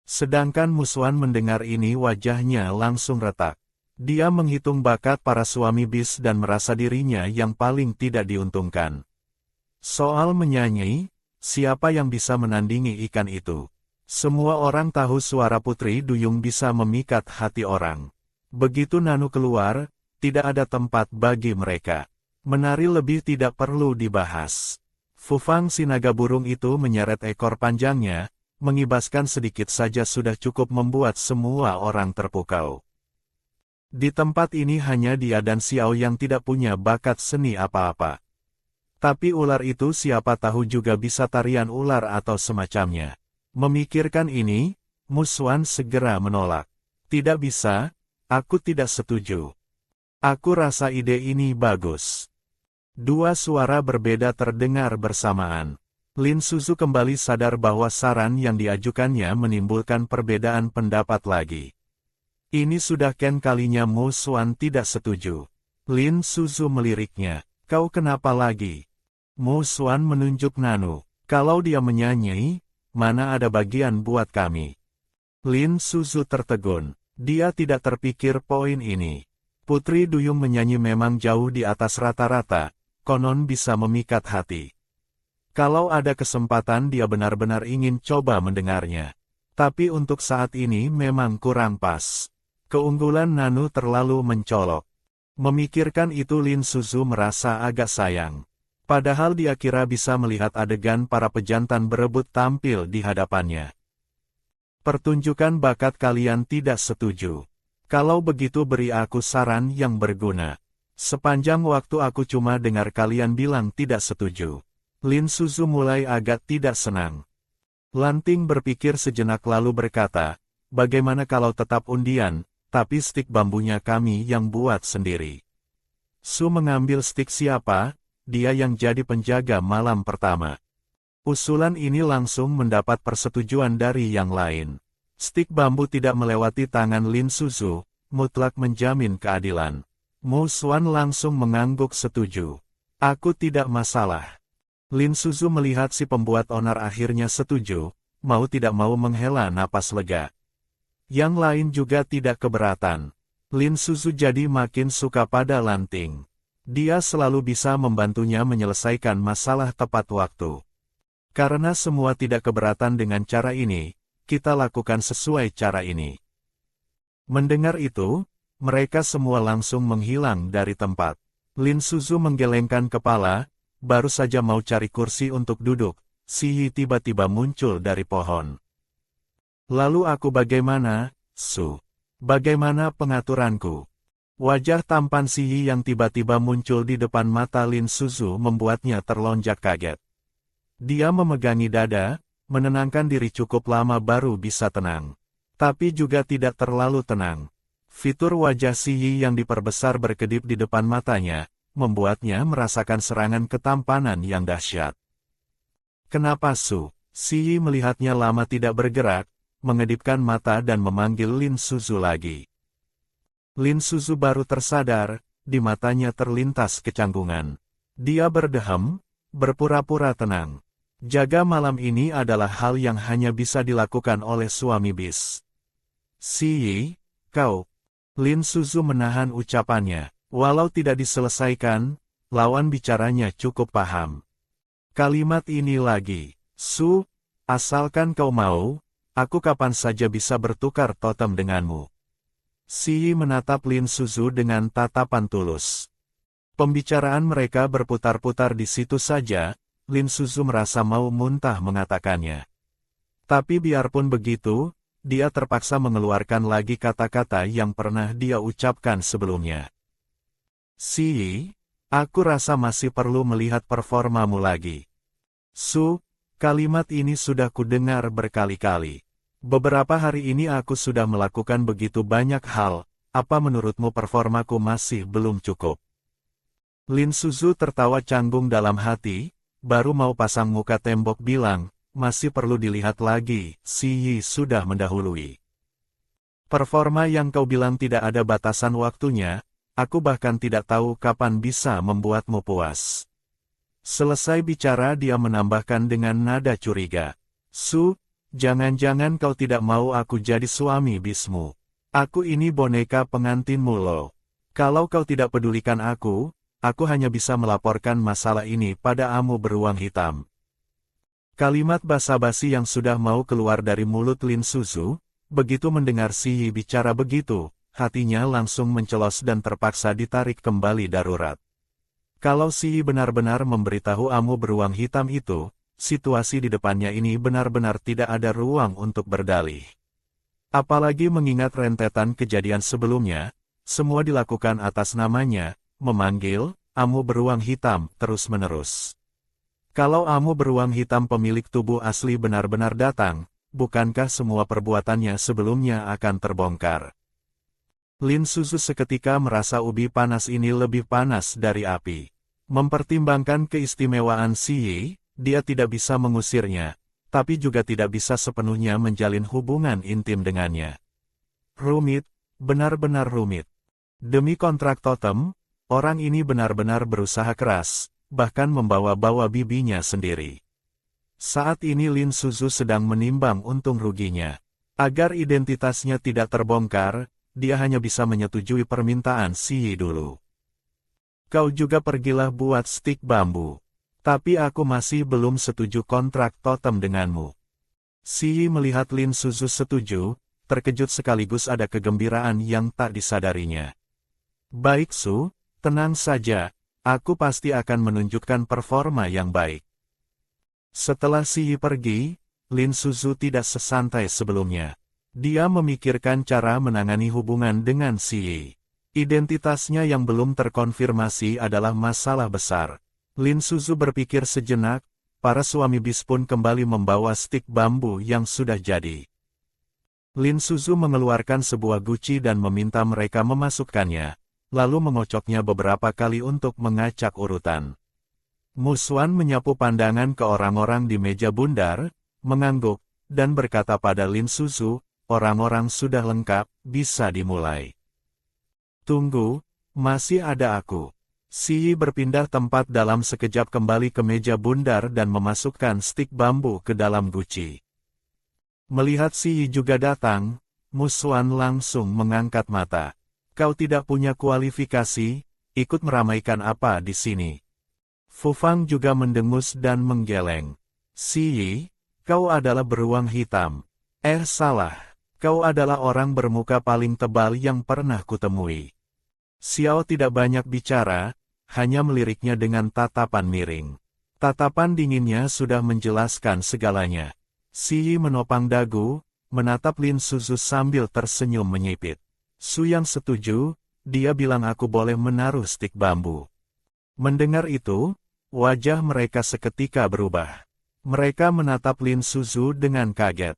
Sedangkan Mu Xuan mendengar ini wajahnya langsung retak. Dia menghitung bakat para suami bis dan merasa dirinya yang paling tidak diuntungkan. Soal menyanyi, siapa yang bisa menandingi ikan itu? Semua orang tahu suara Putri Duyung bisa memikat hati orang. Begitu Nanu keluar, tidak ada tempat bagi mereka. Menari lebih tidak perlu dibahas. Fu Fang si naga burung itu menyeret ekor panjangnya, mengibaskan sedikit saja sudah cukup membuat semua orang terpukau. Di tempat ini hanya dia dan Xiao yang tidak punya bakat seni apa-apa. Tapi ular itu siapa tahu juga bisa tarian ular atau semacamnya. Memikirkan ini, Mu Xuan segera menolak. "Tidak bisa, aku tidak setuju. Aku rasa ide ini bagus." Dua suara berbeda terdengar bersamaan. Lin Suzu kembali sadar bahwa saran yang diajukannya menimbulkan perbedaan pendapat lagi. Ini sudah ken kalinya Mu Xuan tidak setuju. Lin Suzu meliriknya, "Kau kenapa lagi?" Mu Xuan menunjuk Nanu, "Kalau dia menyanyi, mana ada bagian buat kami?" Lin Suzu tertegun. Dia tidak terpikir poin ini. Putri Duyung menyanyi memang jauh di atas rata-rata, konon bisa memikat hati. Kalau ada kesempatan dia benar-benar ingin coba mendengarnya. Tapi untuk saat ini memang kurang pas. Keunggulan Nanu terlalu mencolok. Memikirkan itu Lin Suzu merasa agak sayang. Padahal dia kira bisa melihat adegan para pejantan berebut tampil di hadapannya. "Pertunjukan bakat kalian tidak setuju. Kalau begitu beri aku saran yang berguna. Sepanjang waktu aku cuma dengar kalian bilang tidak setuju." Lin Suzu mulai agak tidak senang. Lanting berpikir sejenak lalu berkata, "Bagaimana kalau tetap undian, tapi stik bambunya kami yang buat sendiri?" Su mengambil stik siapa? Dia yang jadi penjaga malam pertama. Usulan ini langsung mendapat persetujuan dari yang lain. Stik bambu tidak melewati tangan Lin Suzu, mutlak menjamin keadilan. Mu Xuan langsung mengangguk setuju. "Aku tidak masalah." Lin Suzu melihat si pembuat onar akhirnya setuju, mau tidak mau menghela napas lega. Yang lain juga tidak keberatan. Lin Suzu jadi makin suka pada Lanting. Dia selalu bisa membantunya menyelesaikan masalah tepat waktu. Karena semua tidak keberatan dengan cara ini, kita lakukan sesuai cara ini. Mendengar itu, mereka semua langsung menghilang dari tempat. Lin Suzu menggelengkan kepala, baru saja mau cari kursi untuk duduk, Si Yi tiba-tiba muncul dari pohon. Lalu aku bagaimana, Su? Bagaimana pengaturanku? Wajah tampan Si Yi yang tiba-tiba muncul di depan mata Lin Suzu membuatnya terlonjak kaget. Dia memegangi dada, menenangkan diri cukup lama baru bisa tenang. Tapi juga tidak terlalu tenang. Fitur wajah Si Yi yang diperbesar berkedip di depan matanya, membuatnya merasakan serangan ketampanan yang dahsyat. Kenapa Su? Si Yi melihatnya lama tidak bergerak, mengedipkan mata dan memanggil Lin Suzu lagi. Lin Suzu baru tersadar, di matanya terlintas kecanggungan. Dia berdehem, berpura-pura tenang. Jaga malam ini adalah hal yang hanya bisa dilakukan oleh suami bis. Si Yi, kau. Lin Suzu menahan ucapannya. Walau tidak diselesaikan, lawan bicaranya cukup paham. Kalimat ini lagi, Su, asalkan kau mau, aku kapan saja bisa bertukar totem denganmu. Si Yi menatap Lin Suzu dengan tatapan tulus. Pembicaraan mereka berputar-putar di situ saja, Lin Suzu merasa mau muntah mengatakannya. Tapi biarpun begitu, dia terpaksa mengeluarkan lagi kata-kata yang pernah dia ucapkan sebelumnya. Si Yi, aku rasa masih perlu melihat performamu lagi. Su, kalimat ini sudah kudengar berkali-kali. Beberapa hari ini aku sudah melakukan begitu banyak hal, apa menurutmu performaku masih belum cukup? Lin Suzu tertawa canggung dalam hati, baru mau pasang muka tembok bilang, masih perlu dilihat lagi, Si Yi sudah mendahului. Performa yang kau bilang tidak ada batasan waktunya, aku bahkan tidak tahu kapan bisa membuatmu puas. Selesai bicara dia menambahkan dengan nada curiga. Su, jangan-jangan kau tidak mau aku jadi suami bismu. Aku ini boneka pengantinmu loh. Kalau kau tidak pedulikan aku hanya bisa melaporkan masalah ini pada Amu Beruang Hitam. Kalimat basa-basi yang sudah mau keluar dari mulut Lin Suzu, begitu mendengar Si Yi bicara begitu, hatinya langsung mencelos dan terpaksa ditarik kembali darurat. Kalau Si Yi benar-benar memberitahu Amu Beruang Hitam itu, situasi di depannya ini benar-benar tidak ada ruang untuk berdalih. Apalagi mengingat rentetan kejadian sebelumnya, semua dilakukan atas namanya, memanggil Amu Beruang Hitam terus-menerus. Kalau Amu Beruang Hitam pemilik tubuh asli benar-benar datang, bukankah semua perbuatannya sebelumnya akan terbongkar? Lin Suzu seketika merasa ubi panas ini lebih panas dari api. Mempertimbangkan keistimewaan Si Yi, dia tidak bisa mengusirnya, tapi juga tidak bisa sepenuhnya menjalin hubungan intim dengannya. Rumit, benar-benar rumit. Demi kontrak totem, orang ini benar-benar berusaha keras, bahkan membawa-bawa bibinya sendiri. Saat ini Lin Suzu sedang menimbang untung ruginya. Agar identitasnya tidak terbongkar, dia hanya bisa menyetujui permintaan Si Yi dulu. Kau juga pergilah buat stik bambu. Tapi aku masih belum setuju kontrak totem denganmu. Si Yi melihat Lin Suzu setuju, terkejut sekaligus ada kegembiraan yang tak disadarinya. Baik Su, tenang saja. Aku pasti akan menunjukkan performa yang baik. Setelah Si Yi pergi, Lin Suzu tidak sesantai sebelumnya. Dia memikirkan cara menangani hubungan dengan Si Yi. Identitasnya yang belum terkonfirmasi adalah masalah besar. Lin Suzu berpikir sejenak, para suami bis pun kembali membawa stik bambu yang sudah jadi. Lin Suzu mengeluarkan sebuah guci dan meminta mereka memasukkannya, lalu mengocoknya beberapa kali untuk mengacak urutan. Muswan menyapu pandangan ke orang-orang di meja bundar, mengangguk, dan berkata pada Lin Suzu, orang-orang sudah lengkap, bisa dimulai. Tunggu, masih ada aku. Si Yi berpindah tempat dalam sekejap kembali ke meja bundar dan memasukkan stik bambu ke dalam guci. Melihat Si Yi juga datang, Muswan langsung mengangkat mata. Kau tidak punya kualifikasi, ikut meramaikan apa di sini? Fu Fang juga mendengus dan menggeleng. Si Yi, kau adalah beruang hitam. Salah. Kau adalah orang bermuka paling tebal yang pernah kutemui. Xiao tidak banyak bicara, hanya meliriknya dengan tatapan miring. Tatapan dinginnya sudah menjelaskan segalanya. Si Yi menopang dagu, menatap Lin Suzu sambil tersenyum menyipit. Su Yang setuju, dia bilang aku boleh menaruh stik bambu. Mendengar itu, wajah mereka seketika berubah. Mereka menatap Lin Suzu dengan kaget.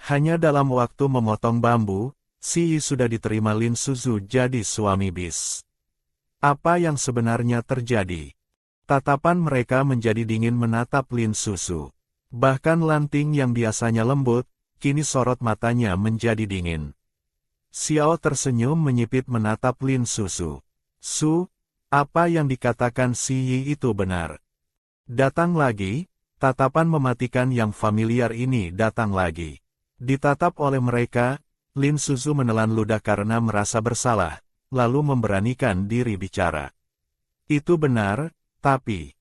Hanya dalam waktu memotong bambu, Si Yi sudah diterima Lin Suzu jadi suami bis. Apa yang sebenarnya terjadi? Tatapan mereka menjadi dingin menatap Lin Suzu. Bahkan Lanting yang biasanya lembut, kini sorot matanya menjadi dingin. Xiao tersenyum menyipit menatap Lin Suzu. Su, apa yang dikatakan Si Yi itu benar. Datang lagi, tatapan mematikan yang familiar ini datang lagi. Ditatap oleh mereka, Lin Suzu menelan ludah karena merasa bersalah, lalu memberanikan diri bicara. Itu benar, tapi...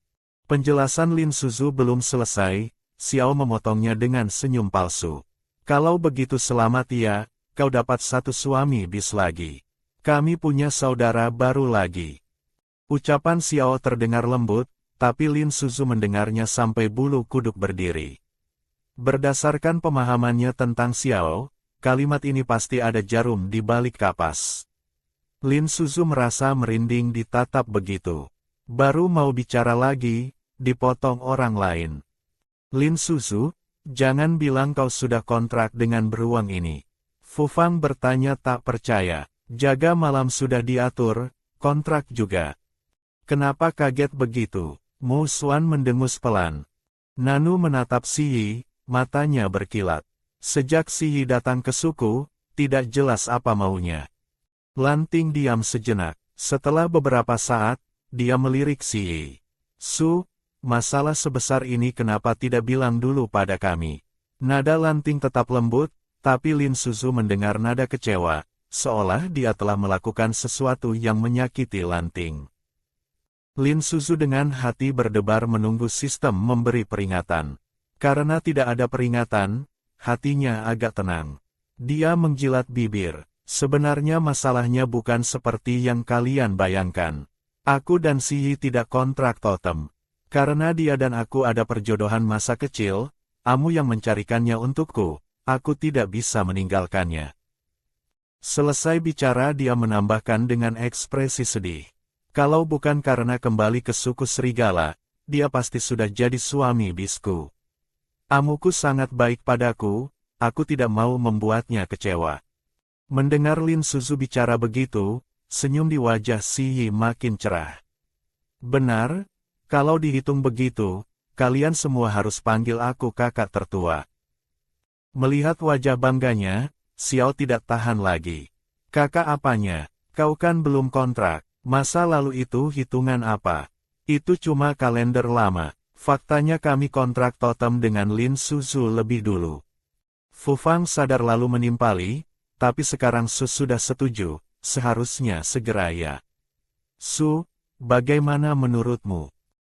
Penjelasan Lin Suzu belum selesai, Xiao memotongnya dengan senyum palsu. Kalau begitu selamat ya, kau dapat satu suami bis lagi. Kami punya saudara baru lagi. Ucapan Xiao terdengar lembut, tapi Lin Suzu mendengarnya sampai bulu kuduk berdiri. Berdasarkan pemahamannya tentang Xiao, kalimat ini pasti ada jarum di balik kapas. Lin Suzu merasa merinding ditatap begitu. Baru mau bicara lagi, dipotong orang lain. Lin Suzu, jangan bilang kau sudah kontrak dengan beruang ini. Fu Fang bertanya tak percaya. Jaga malam sudah diatur, kontrak juga. Kenapa kaget begitu? Mu Xuan mendengus pelan. Nanu menatap Si Yi, matanya berkilat. Sejak Si Yi datang ke suku, tidak jelas apa maunya. Lanting diam sejenak. Setelah beberapa saat, dia melirik Si Yi. Su, masalah sebesar ini kenapa tidak bilang dulu pada kami? Nada Lanting tetap lembut, tapi Lin Suzu mendengar nada kecewa, seolah dia telah melakukan sesuatu yang menyakiti Lanting. Lin Suzu dengan hati berdebar menunggu sistem memberi peringatan. Karena tidak ada peringatan, hatinya agak tenang. Dia menjilat bibir. Sebenarnya masalahnya bukan seperti yang kalian bayangkan. Aku dan Si Yi tidak kontrak totem. Karena dia dan aku ada perjodohan masa kecil, Amu yang mencarikannya untukku, aku tidak bisa meninggalkannya. Selesai bicara dia menambahkan dengan ekspresi sedih. Kalau bukan karena kembali ke suku serigala, dia pasti sudah jadi suami bisku. Amuku sangat baik padaku, aku tidak mau membuatnya kecewa. Mendengar Lin Suzu bicara begitu, senyum di wajah Si Yi makin cerah. Benar, kalau dihitung begitu, kalian semua harus panggil aku kakak tertua. Melihat wajah bangganya, Xiao tidak tahan lagi. Kakak apanya? Kau kan belum kontrak. Masa lalu itu hitungan apa? Itu cuma kalender lama. Faktanya kami kontrak totem dengan Lin Suzu lebih dulu. Fu Fang sadar lalu menimpali, tapi sekarang Su sudah setuju, seharusnya segera ya. Su, bagaimana menurutmu?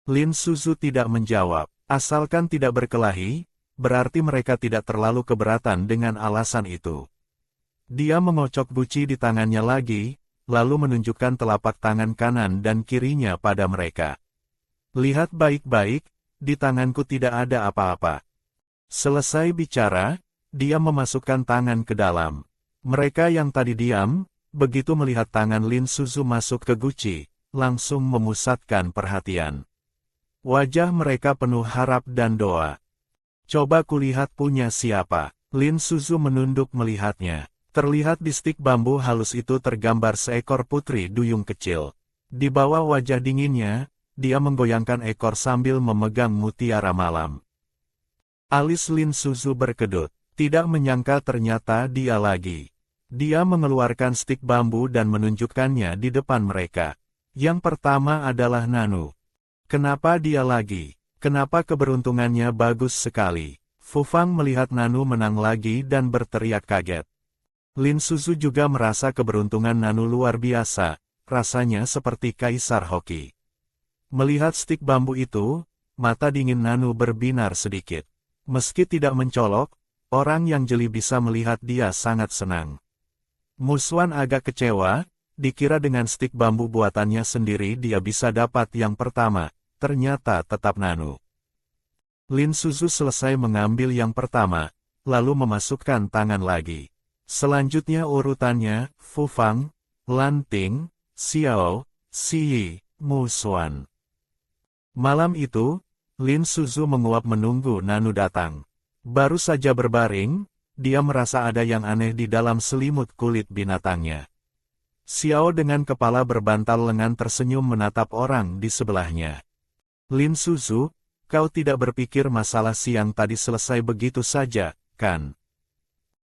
Lin Suzu tidak menjawab, asalkan tidak berkelahi, berarti mereka tidak terlalu keberatan dengan alasan itu. Dia mengocok buci di tangannya lagi, lalu menunjukkan telapak tangan kanan dan kirinya pada mereka. Lihat baik-baik, di tanganku tidak ada apa-apa. Selesai bicara, dia memasukkan tangan ke dalam. Mereka yang tadi diam, begitu melihat tangan Lin Suzu masuk ke guci, langsung memusatkan perhatian. Wajah mereka penuh harap dan doa. Coba kulihat punya siapa. Lin Suzu menunduk melihatnya. Terlihat di stik bambu halus itu tergambar seekor putri duyung kecil. Di bawah wajah dinginnya, dia menggoyangkan ekor sambil memegang mutiara malam. Alis Lin Suzu berkedut. Tidak menyangka ternyata dia lagi. Dia mengeluarkan stik bambu dan menunjukkannya di depan mereka. Yang pertama adalah Nanu. Kenapa dia lagi? Kenapa keberuntungannya bagus sekali? Fu Fang melihat Nanu menang lagi dan berteriak kaget. Lin Suzu juga merasa keberuntungan Nanu luar biasa, rasanya seperti kaisar hoki. Melihat stik bambu itu, mata dingin Nanu berbinar sedikit. Meski tidak mencolok, Orang yang jeli bisa melihat dia sangat senang. Muswan agak kecewa, dikira dengan stik bambu buatannya sendiri dia bisa dapat yang pertama, ternyata tetap Nanu. Lin Suzu selesai mengambil yang pertama, lalu memasukkan tangan lagi. Selanjutnya urutannya, Fu Fang, Lan Ting, Xiao, Xi, Muswan. Malam itu, Lin Suzu menguap menunggu Nanu datang. Baru saja berbaring, dia merasa ada yang aneh di dalam selimut kulit binatangnya. Xiao dengan kepala berbantal lengan tersenyum menatap orang di sebelahnya. Lin Suzu, kau tidak berpikir masalah siang tadi selesai begitu saja, kan?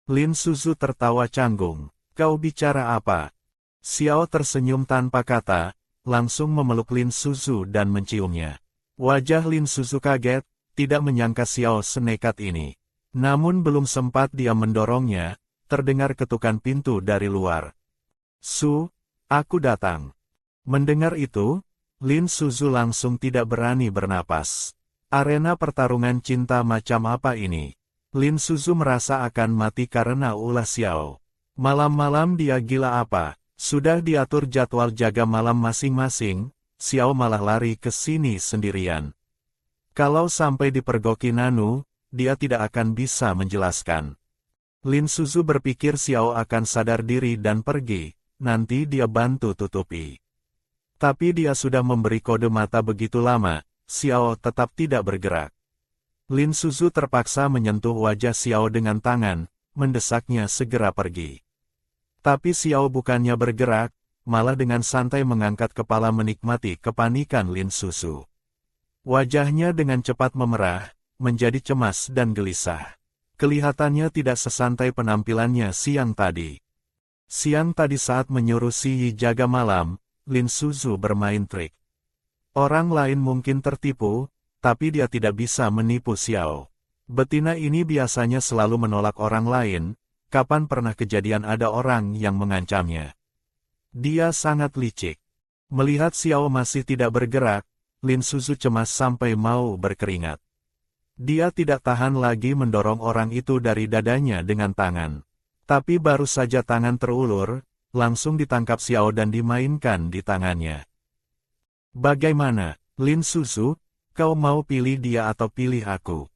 Lin Suzu tertawa canggung. Kau bicara apa? Xiao tersenyum tanpa kata, langsung memeluk Lin Suzu dan menciumnya. Wajah Lin Suzu kaget, tidak menyangka Xiao senekat ini. Namun belum sempat dia mendorongnya, terdengar ketukan pintu dari luar. Su, aku datang. Mendengar itu, Lin Suzu langsung tidak berani bernapas. Arena pertarungan cinta macam apa ini? Lin Suzu merasa akan mati karena ulah Xiao. Malam-malam dia gila apa? Sudah diatur jadwal jaga malam masing-masing, Xiao malah lari ke sini sendirian. Kalau sampai dipergoki Nanu, dia tidak akan bisa menjelaskan. Lin Suzu berpikir Xiao akan sadar diri dan pergi, nanti dia bantu tutupi. Tapi dia sudah memberi kode mata begitu lama, Xiao tetap tidak bergerak. Lin Suzu terpaksa menyentuh wajah Xiao dengan tangan, mendesaknya segera pergi. Tapi Xiao bukannya bergerak, malah dengan santai mengangkat kepala menikmati kepanikan Lin Suzu. Wajahnya dengan cepat memerah, menjadi cemas dan gelisah. Kelihatannya tidak sesantai penampilannya siang tadi. Siang tadi saat menyuruh Si Yi jaga malam, Lin Suzu bermain trik. Orang lain mungkin tertipu, tapi dia tidak bisa menipu Xiao. Betina ini biasanya selalu menolak orang lain, kapan pernah kejadian ada orang yang mengancamnya. Dia sangat licik. Melihat Xiao masih tidak bergerak, Lin Suzu cemas sampai mau berkeringat. Dia tidak tahan lagi mendorong orang itu dari dadanya dengan tangan. Tapi baru saja tangan terulur, langsung ditangkap Xiao dan dimainkan di tangannya. Bagaimana, Lin Suzu, kau mau pilih dia atau pilih aku?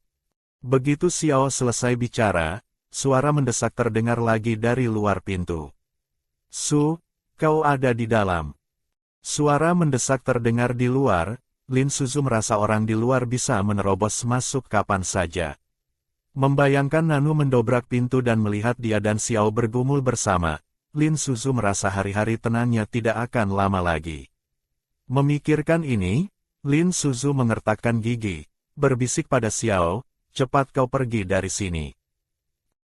Begitu Xiao selesai bicara, suara mendesak terdengar lagi dari luar pintu. Su, kau ada di dalam. Suara mendesak terdengar di luar, Lin Suzu merasa orang di luar bisa menerobos masuk kapan saja. Membayangkan Nanu mendobrak pintu dan melihat dia dan Xiao bergumul bersama, Lin Suzu merasa hari-hari tenangnya tidak akan lama lagi. Memikirkan ini, Lin Suzu mengertakkan gigi, berbisik pada Xiao, cepat kau pergi dari sini.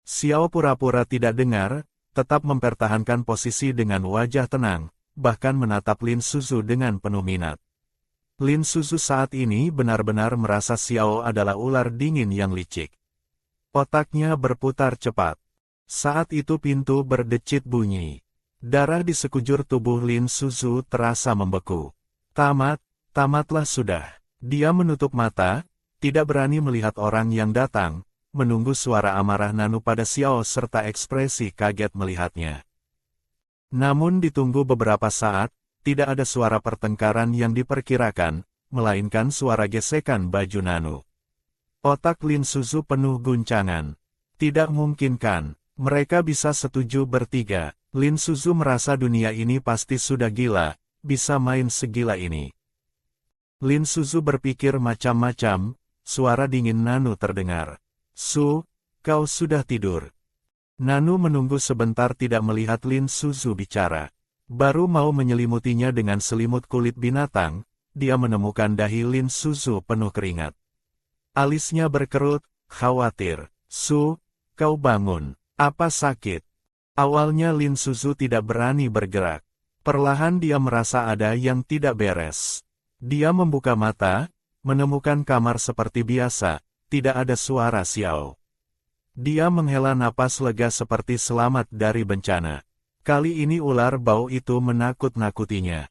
Xiao pura-pura tidak dengar, tetap mempertahankan posisi dengan wajah tenang, bahkan menatap Lin Suzu dengan penuh minat. Lin Suzu saat ini benar-benar merasa Xiao adalah ular dingin yang licik. Otaknya berputar cepat. Saat itu pintu berdecit bunyi. Darah di sekujur tubuh Lin Suzu terasa membeku. Tamatlah sudah. Dia menutup mata, tidak berani melihat orang yang datang, menunggu suara amarah Nanu pada Xiao serta ekspresi kaget melihatnya. Namun ditunggu beberapa saat, tidak ada suara pertengkaran yang diperkirakan, melainkan suara gesekan baju Nanu. Otak Lin Suzu penuh guncangan. Tidak mungkin kan, mereka bisa setuju bertiga. Lin Suzu merasa dunia ini pasti sudah gila, bisa main segila ini. Lin Suzu berpikir macam-macam, suara dingin Nanu terdengar. Su, kau sudah tidur. Nanu menunggu sebentar tidak melihat Lin Suzu bicara. Baru mau menyelimutinya dengan selimut kulit binatang, dia menemukan dahi Lin Suzu penuh keringat. Alisnya berkerut, khawatir. Su, kau bangun. Apa sakit? Awalnya Lin Suzu tidak berani bergerak. Perlahan dia merasa ada yang tidak beres. Dia membuka mata, menemukan kamar seperti biasa, tidak ada suara Xiao. Dia menghela napas lega seperti selamat dari bencana. Kali ini ular bau itu menakut-nakutinya.